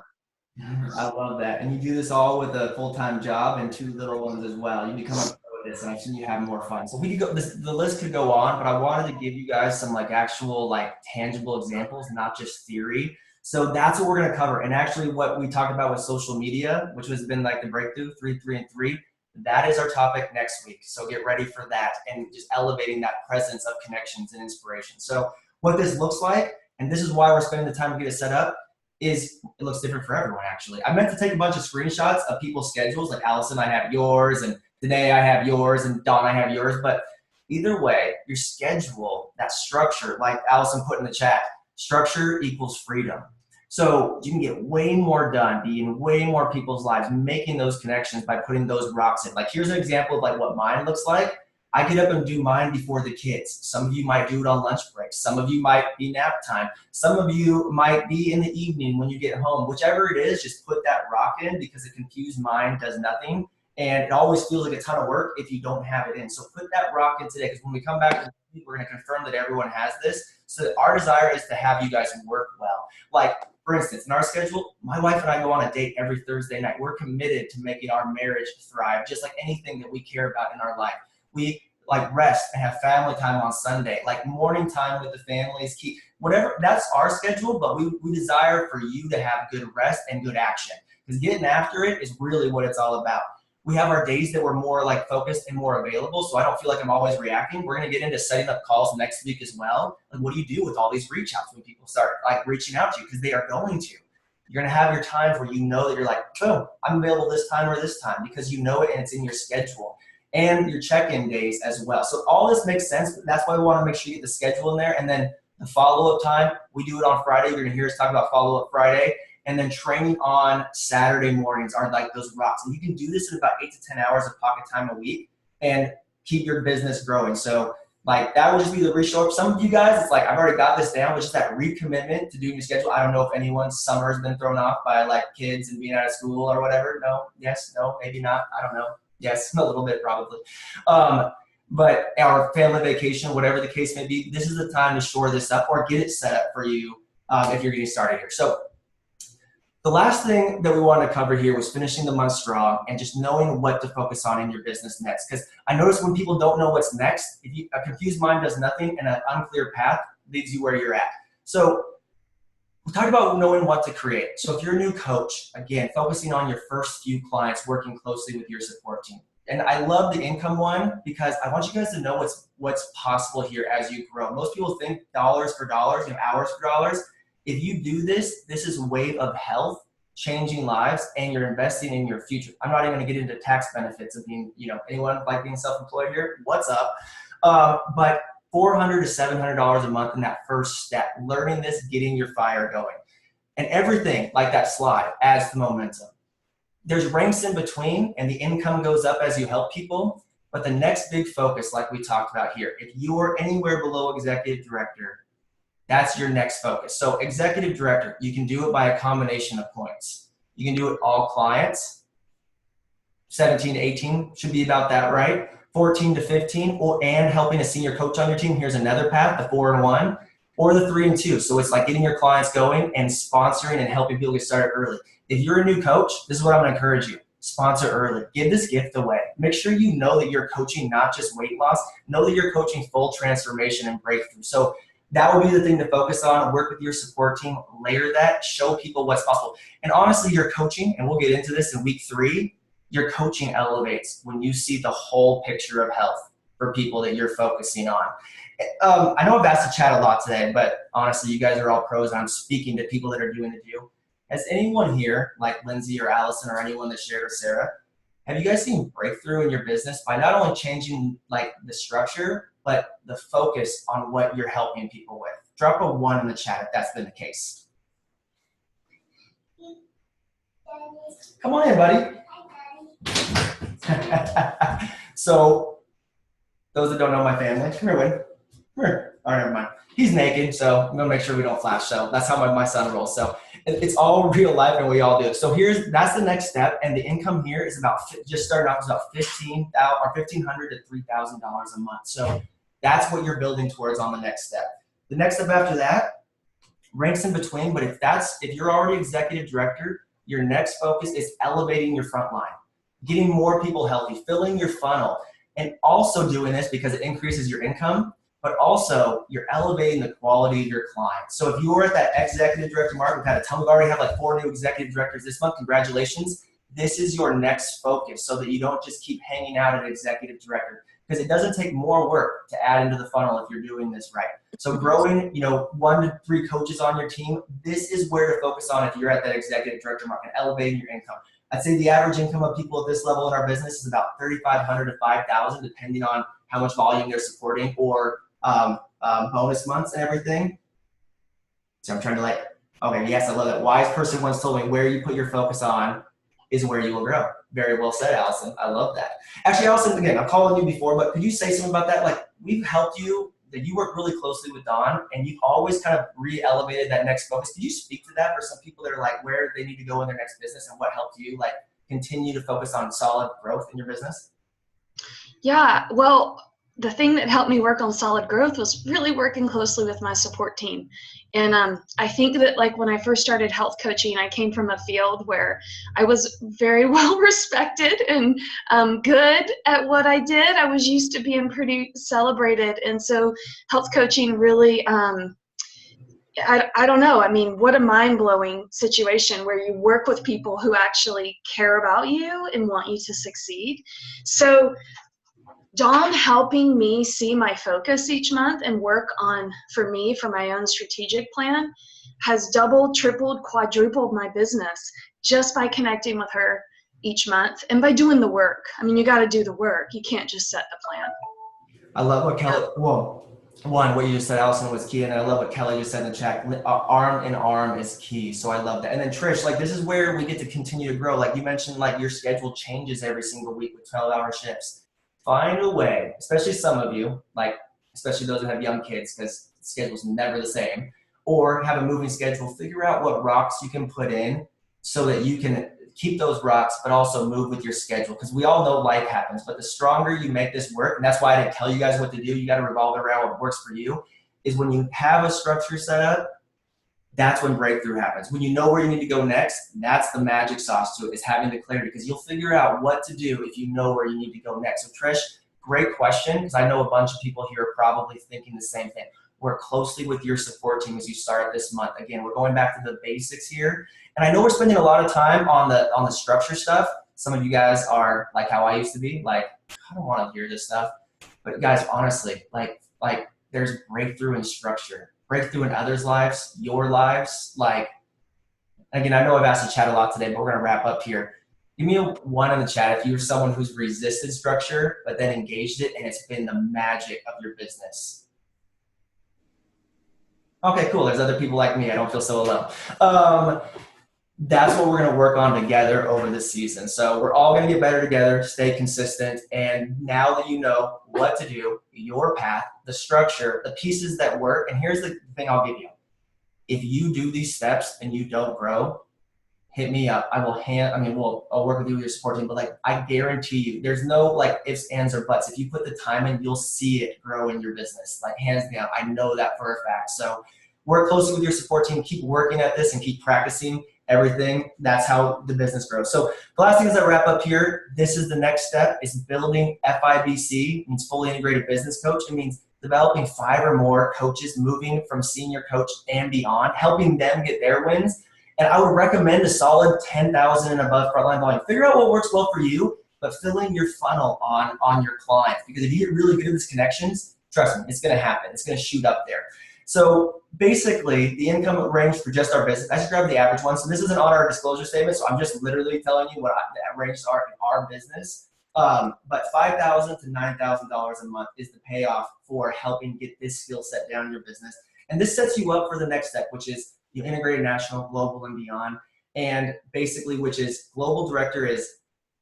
Speaker 1: I love that. And you do this all with a full-time job and 2 little ones as well. You become a pro at this, and I've seen you have more fun. So we could go, the list could go on, but I wanted to give you guys some like actual like tangible examples, not just theory. So that's what we're going to cover. And actually what we talked about with social media, which has been like the breakthrough 3, 3, and 3, that is our topic next week. So get ready for that and just elevating that presence of connections and inspiration. So what this looks like, and this is why we're spending the time to get it set up, is it looks different for everyone actually. I meant to take a bunch of screenshots of people's schedules, like Allison, I have yours, and Danae, I have yours, and Dawn, I have yours, but either way, your schedule, that structure, like Allison put in the chat, structure equals freedom. So you can get way more done, be in way more people's lives, making those connections by putting those rocks in. Like here's an example of like what mine looks like. I get up and do mine before the kids. Some of you might do it on lunch breaks. Some of you might be nap time. Some of you might be in the evening when you get home. Whichever it is, just put that rock in, because a confused mind does nothing. And it always feels like a ton of work if you don't have it in. So put that rock in today, because when we come back, we're going to confirm that everyone has this. So our desire is to have you guys work well. Like, for instance, in our schedule, my wife and I go on a date every Thursday night. We're committed to making our marriage thrive, just like anything that we care about in our life. We like rest and have family time on Sunday, like morning time with the family is key. Whatever, that's our schedule, but we desire for you to have good rest and good action, because getting after it is really what it's all about. We have our days that we're more like focused and more available, so I don't feel like I'm always reacting. We're gonna get into setting up calls next week as well. Like, what do you do with all these reach outs when people start like reaching out to you? Because they are going to. You're gonna have your times where you know that you're like, oh, I'm available this time or this time, because you know it and it's in your schedule. And your check-in days as well. So all this makes sense. That's why we want to make sure you get the schedule in there. And then the follow-up time, we do it on Friday. You're going to hear us talk about follow-up Friday. And then training on Saturday mornings are like those rocks. And you can do this in about 8 to 10 hours of pocket time a week and keep your business growing. So like that will just be the reshow up. Some of you guys, it's like, I've already got this down, but just that recommitment to doing your schedule. I don't know if anyone's summer has been thrown off by like kids and being out of school or whatever. No, yes, no, maybe not. I don't know. Yes, a little bit probably. But our family vacation, whatever the case may be, this is the time to shore this up or get it set up for you if you're getting started here. So the last thing that we wanted to cover here was finishing the month strong and just knowing what to focus on in your business next. Because I notice when people don't know what's next, a confused mind does nothing, and an unclear path leads you where you're at. So we talked about knowing what to create. So if you're a new coach, again, focusing on your first few clients, working closely with your support team. And I love the income one, because I want you guys to know what's possible here as you grow. Most people think dollars for dollars, hours for dollars. If you do this, this is a wave of health, changing lives, and you're investing in your future. I'm not even going to get into tax benefits of being, anyone like being self-employed here? What's up? But $400 to $700 a month in that first step, learning this, getting your fire going. And everything like that slide adds the momentum. There's ranks in between, and the income goes up as you help people. But the next big focus, like we talked about here, if you're anywhere below executive director, that's your next focus. So executive director, you can do it by a combination of points. You can do it all clients. 17 to 18 should be about that, right? 14 to 15, and helping a senior coach on your team. Here's another path, the 4 and 1, or the 3 and 2. So it's like getting your clients going and sponsoring and helping people get started early. If you're a new coach, this is what I'm going to encourage you. Sponsor early. Give this gift away. Make sure you know that you're coaching not just weight loss. Know that you're coaching full transformation and breakthrough. So that will be the thing to focus on. Work with your support team. Layer that. Show people what's possible. And honestly, your coaching, and we'll get into this in week 3, your coaching elevates when you see the whole picture of health for people that you're focusing on. I know I've asked the chat a lot today, but honestly, you guys are all pros, and I'm speaking to people that are doing the do. Has anyone here, like Lindsay or Allison or anyone that shared with Sarah, have you guys seen breakthrough in your business by not only changing like the structure, but the focus on what you're helping people with? Drop a 1 in the chat if that's been the case. Come on in, buddy. So, those that don't know my family, come here, Wayne. Come here. All right, never mind. He's naked, so I'm gonna make sure we don't flash. So that's how my son rolls. So it's all real life, and we all do it. So that's the next step, and the income here is about just starting off is about $1,500 to $3,000 a month. So That's what you're building towards on the next step. The next step after that ranks in between, but if you're already executive director, your next focus is elevating your front line, getting more people healthy, filling your funnel, and also doing this because it increases your income, but also you're elevating the quality of your clients. So if you were at that executive director mark, we've had a ton, we already have like 4 new executive directors this month, congratulations. This is your next focus so that you don't just keep hanging out at executive director, because it doesn't take more work to add into the funnel if you're doing this right. So growing, 1 to 3 coaches on your team, this is where to focus on if you're at that executive director mark and elevating your income. I'd say the average income of people at this level in our business is about $3,500 to $5,000, depending on how much volume they're supporting or bonus months and everything. So I'm trying to okay, yes, I love that. Wise person once told me, where you put your focus on is where you will grow. Very well said, Allison. I love that. Actually, Allison, again, I've called you before, but could you say something about that? Like, we've helped you, that you work really closely with Dawn, and you've always kind of re-elevated that next focus. Could you speak to that for some people that are like, where they need to go in their next business and what helped you like continue to focus on solid growth in your business?
Speaker 2: Yeah, well, the thing that helped me work on solid growth was really working closely with my support team. And I think that like when I first started health coaching, I came from a field where I was very well respected and good at what I did. I was used to being pretty celebrated. And so health coaching really, I don't know. I mean, what a mind-blowing situation where you work with people who actually care about you and want you to succeed. So Dawn helping me see my focus each month and work on, for my own strategic plan, has doubled, tripled, quadrupled my business just by connecting with her each month and by doing the work. I mean, you got to do the work. You can't just set the plan.
Speaker 1: I love what Kelly, what you just said, Allison, was key, and I love what Kelly just said in the chat. Arm in arm is key, so I love that. And then Trish, like this is where we get to continue to grow. Like you mentioned, like your schedule changes every single week with 12-hour shifts. Find a way, especially some of you, like especially those that have young kids, because the schedule's never the same, or have a moving schedule. Figure out what rocks you can put in so that you can keep those rocks, but also move with your schedule. Because we all know life happens, but the stronger you make this work, and that's why I didn't tell you guys what to do, you got to revolve it around what works for you, is when you have a structure set up, that's when breakthrough happens. When you know where you need to go next, that's the magic sauce to it, is having the clarity, because you'll figure out what to do if you know where you need to go next. So Trish, great question, because I know a bunch of people here are probably thinking the same thing. Work closely with your support team as you start this month. Again, we're going back to the basics here. And I know we're spending a lot of time on the structure stuff. Some of you guys are like how I used to be, like, I don't want to hear this stuff. But guys, honestly, like there's breakthrough in structure. Breakthrough in others' lives, your lives. Like, again, I know I've asked the chat a lot today, but we're gonna wrap up here. Give me a 1 in the chat if you're someone who's resisted structure, but then engaged it, and it's been the magic of your business. Okay, cool, there's other people like me, I don't feel so alone. That's what we're gonna work on together over this season. So we're all gonna get better together, stay consistent, and now that you know what to do, your path, the structure, the pieces that work, and here's the thing I'll give you. If you do these steps and you don't grow, hit me up. I'll work with you with your support team, but like I guarantee you, there's no like ifs, ands, or buts. If you put the time in, you'll see it grow in your business. Like hands down, I know that for a fact. So work closely with your support team, keep working at this and keep practicing everything. That's how the business grows. So the last thing as I wrap up here, this is the next step, is building FIBC. It means fully integrated business coach. It means developing 5 or more coaches, moving from senior coach and beyond, helping them get their wins. And I would recommend a solid 10,000 and above frontline volume. Figure out what works well for you, but fill in your funnel on your clients. Because if you get really good at these connections, trust me, it's gonna happen. It's gonna shoot up there. So basically, the income range for just our business, I just grabbed the average one. So this isn't on our disclosure statement, so I'm just literally telling you what the ranges are in our business. But $5,000 to $9,000 a month is the payoff for helping get this skill set down in your business. And this sets you up for the next step, which is you integrated national, global, and beyond. And basically, which is global director is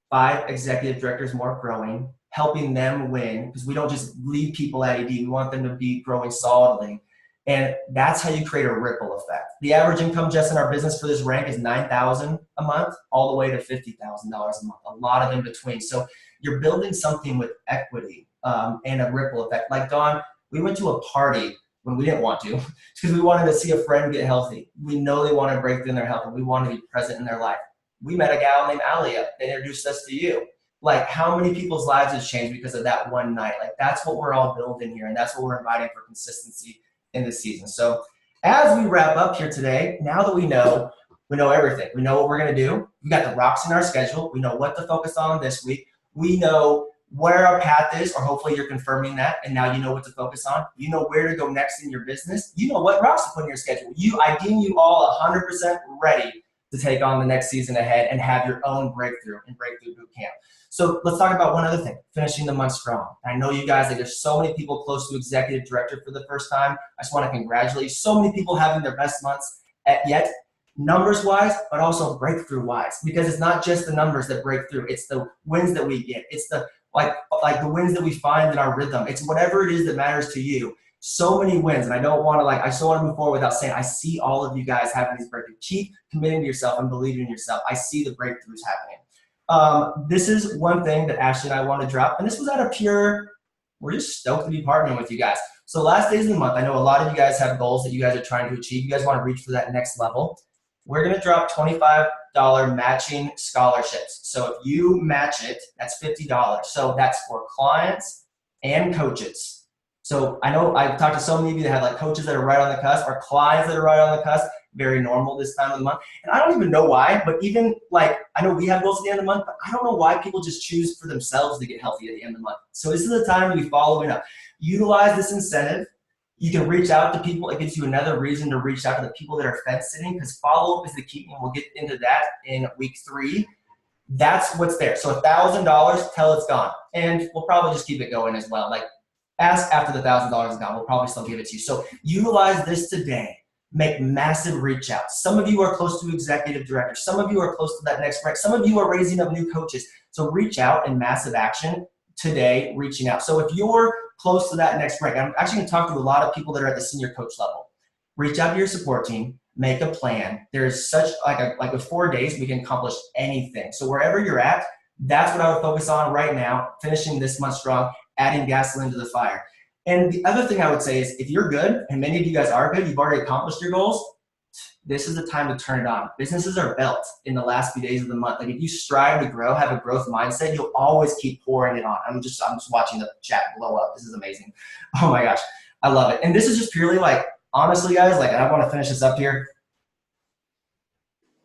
Speaker 1: 5 executive directors more growing, helping them win, because we don't just leave people at ED. We want them to be growing solidly. And that's how you create a ripple effect. The average income just in our business for this rank is $9,000 a month, all the way to $50,000 a month, a lot of in between. So you're building something with equity and a ripple effect. Like Dawn, we went to a party when we didn't want to because we wanted to see a friend get healthy. We know they want to break through in their health and we want to be present in their life. We met a gal named Alia that introduced us to you. Like, how many people's lives has changed because of that one night? Like, that's what we're all building here, and that's what we're inviting for consistency in this season. So as we wrap up here today, now that we know everything. We know what we're going to do. We got the rocks in our schedule. We know what to focus on this week. We know where our path is, or hopefully you're confirming that, and now you know what to focus on. You know where to go next in your business. You know what rocks to put in your schedule. I deem you all 100% ready to take on the next season ahead and have your own breakthrough in Breakthrough Bootcamp. So let's talk about one other thing, finishing the month strong. I know you guys, like, there's so many people close to executive director for the first time. I just want to congratulate you. So many people having their best months yet, numbers-wise, but also breakthrough-wise, because it's not just the numbers that break through. It's the wins that we get. It's the like the wins that we find in our rhythm. It's whatever it is that matters to you. So many wins, and I don't want to I still want to move forward without saying I see all of you guys having these breakthroughs. Keep committing to yourself and believing in yourself. I see the breakthroughs happening. This is one thing that Ashley and I want to drop, and this was out of pure, we're just stoked to be partnering with you guys. So last days of the month, I know a lot of you guys have goals that you guys are trying to achieve. You guys want to reach for that next level. We're going to drop $25 matching scholarships. So if you match it, that's $50. So that's for clients and coaches. So I know I've talked to so many of you that have coaches that are right on the cusp, or clients that are right on the cusp. Very normal this time of the month. And I don't even know why, but even I know we have goals at the end of the month, but I don't know why people just choose for themselves to get healthy at the end of the month. So this is the time to be following up. Utilize this incentive. You can reach out to people. It gives you another reason to reach out to the people that are fence sitting, because follow-up is the key, and we'll get into that in week 3. That's what's there. So $1,000 till it's gone. And we'll probably just keep it going as well. Ask after the $1,000 is gone. We'll probably still give it to you. So utilize this today. Make massive reach outs. Some of you are close to executive directors. Some of you are close to that next rank. Some of you are raising up new coaches. So reach out in massive action today, reaching out. So if you're close to that next rank, I'm actually going to talk to a lot of people that are at the senior coach level. Reach out to your support team. Make a plan. There's such with 4 days, we can accomplish anything. So wherever you're at, that's what I would focus on right now, finishing this month strong, adding gasoline to the fire. And the other thing I would say is, if you're good, and many of you guys are good, you've already accomplished your goals, this is the time to turn it on. Businesses are built in the last few days of the month. If you strive to grow, have a growth mindset, you'll always keep pouring it on. I'm just watching the chat blow up. This is amazing. Oh my gosh, I love it. And this is just purely honestly guys, and I want to finish this up here.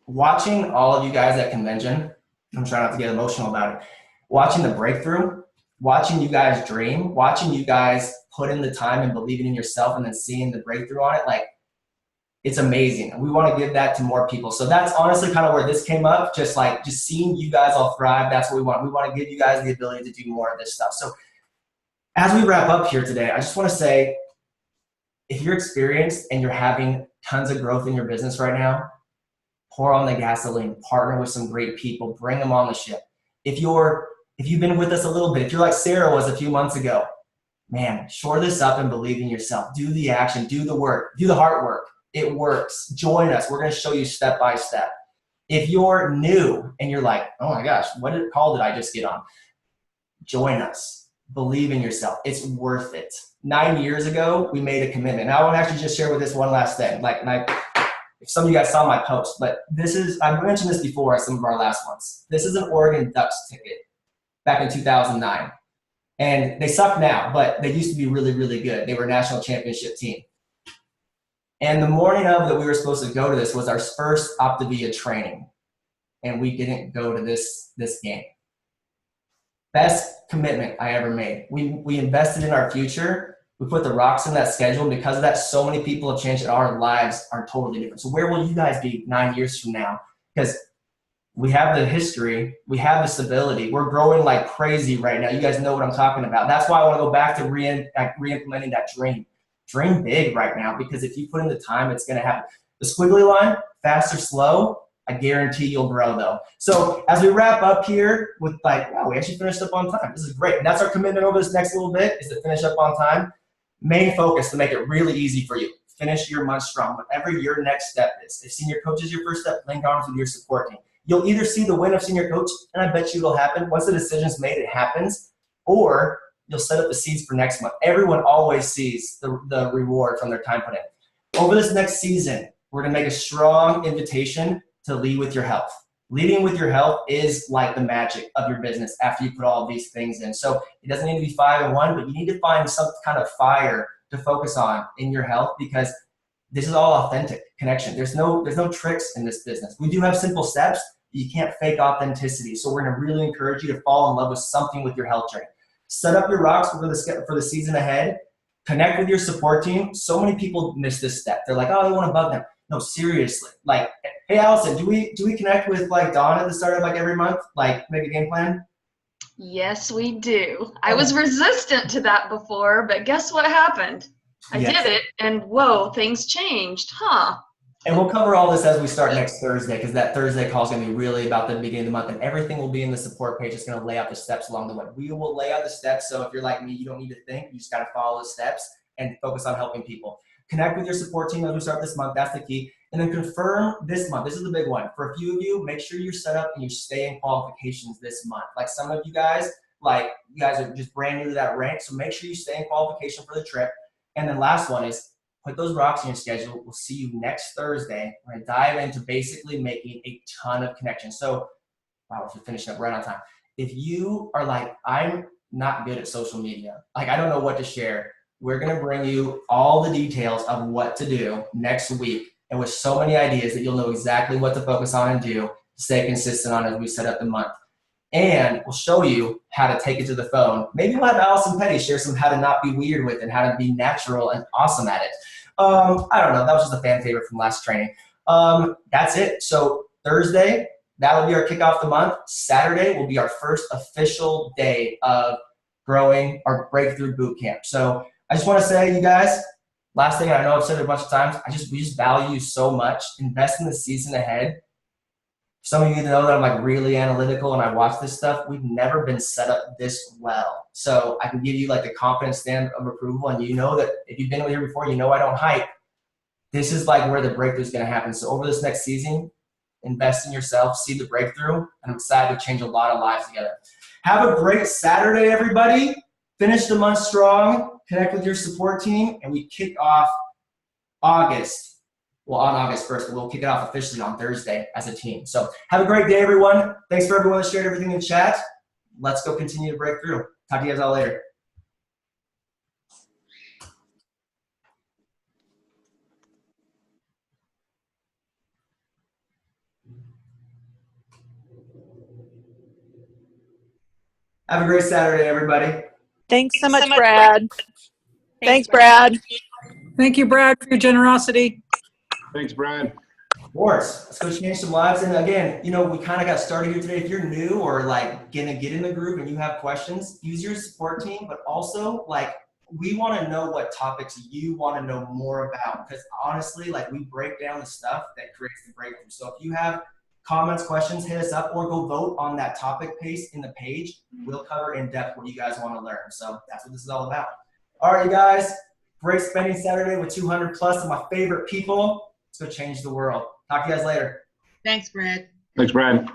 Speaker 1: Watching all of you guys at convention, I'm trying not to get emotional about it. Watching the breakthrough, watching you guys dream, watching you guys put in the time and believing in yourself, and then seeing the breakthrough on it, it's amazing. And we want to give that to more people. So that's honestly kind of where this came up, just seeing you guys all thrive. That's what we want. We want to give you guys the ability to do more of this stuff. So as we wrap up here today, I just want to say, if you're experienced and you're having tons of growth in your business right now, pour on the gasoline, partner with some great people, bring them on the ship. If you've been with us a little bit, if you're like Sarah was a few months ago, man, shore this up and believe in yourself. Do the action, do the work, do the hard work. It works. Join us. We're going to show you step by step. If you're new and you're like, oh my gosh, what call did I just get on? Join us. Believe in yourself. It's worth it. 9 years ago, we made a commitment. Now I want to actually just share with this one last thing. If some of you guys saw my post, but I've mentioned this before at some of our last ones. This is an Oregon Ducks ticket back in 2009. And they suck now, but they used to be really, really good. They were a national championship team. And the morning of that we were supposed to go to this was our first Optavia training. And we didn't go to this game. Best commitment I ever made. We invested in our future. We put the rocks in that schedule. And because of that, so many people have changed, and our lives are totally different. So where will you guys be 9 years from now? Because we have the history. We have the stability. We're growing like crazy right now. You guys know what I'm talking about. That's why I want to go back to re-implementing that dream. Dream big right now, because if you put in the time, it's going to happen. The squiggly line, fast or slow, I guarantee you'll grow though. So as we wrap up here with wow, we actually finished up on time. This is great. And that's our commitment over this next little bit, is to finish up on time. Main focus to make it really easy for you. Finish your month strong, whatever your next step is. If senior coach is your first step, link arms with your support team. You'll either see the win of senior coach, and I bet you it'll happen. Once the decision's made, it happens. Or you'll set up the seeds for next month. Everyone always sees the reward from their time put in. Over this next season, we're going to make a strong invitation to lead with your health. Leading with your health is like the magic of your business after you put all of these things in. So it doesn't need to be 5 in 1, but you need to find some kind of fire to focus on in your health, because this is all authentic connection. There's no tricks in this business. We do have simple steps. You can't fake authenticity. So we're going to really encourage you to fall in love with something with your health journey. Set up your rocks for the season ahead. Connect with your support team. So many people miss this step. They're like, oh, I want to bug them. No, seriously. Like, hey, Allison, do we connect with like Dawn at the start of like every month? Like, make a game plan?
Speaker 2: Yes, we do. I was resistant to that before, but guess what happened? I did it, and whoa, things changed, huh?
Speaker 1: And we'll cover all this as we start next Thursday, because that Thursday call is going to be really about the beginning of the month, and everything will be in the support page. It's going to lay out the steps along the way. We will lay out the steps, so if you're like me, you don't need to think. You just got to follow the steps and focus on helping people. Connect with your support team as we start this month. That's the key. And then confirm this month. This is the big one. For a few of you, make sure you're set up and you're staying qualifications this month. Like some of you guys, are just brand new to that rank, so make sure you stay in qualification for the trip. And then last one is, put those rocks in your schedule. We'll see you next Thursday. We're going to dive into basically making a ton of connections. So, wow, we're finishing up right on time. If you are like, I'm not good at social media, like I don't know what to share, we're going to bring you all the details of what to do next week, and with so many ideas that you'll know exactly what to focus on and do, stay consistent on as we set up the month. And we'll show you how to take it to the phone. Maybe we'll have Allison Petty share some how to not be weird with and how to be natural and awesome at it. I don't know. That was just a fan favorite from last training. That's it. So Thursday, that will be our kickoff the month. Saturday will be our first official day of growing our breakthrough boot camp. So I just want to say, you guys, last thing, I know I've said it a bunch of times, we just value you so much. Invest in the season ahead. Some of you know that I'm like really analytical and I watch this stuff. We've never been set up this well. So I can give you like the confidence stamp of approval, and you know that if you've been here before, you know I don't hype. This is like where the breakthrough is going to happen. So over this next season, invest in yourself, see the breakthrough, and I'm excited to change a lot of lives together. Have a great Saturday, everybody. Finish the month strong. Connect with your support team, and we kick off August. Well, on August 1st, but we'll kick it off officially on Thursday as a team. So have a great day, everyone. Thanks for everyone that shared everything in chat. Let's go continue to break through. Talk to you guys all later. Have a great Saturday, everybody.
Speaker 5: Thanks so much, Brad.
Speaker 9: Thanks, Brad.
Speaker 10: Thank you, Brad, for your generosity.
Speaker 11: Thanks, Brad.
Speaker 1: Of course. Let's go change some lives. And again, we kind of got started here today. If you're new or like gonna get in the group and you have questions, use your support team. But also, like, we want to know what topics you want to know more about, because honestly, like, we break down the stuff that creates the breakthrough. So if you have comments, questions, hit us up or go vote on that topic paste in the page. We'll cover in depth what you guys want to learn. So that's what this is all about. All right, you guys. Great spending Saturday with 200 plus of my favorite people. Let's go change the world. Talk to you guys later.
Speaker 12: Thanks, Brad.
Speaker 11: Thanks, Brad.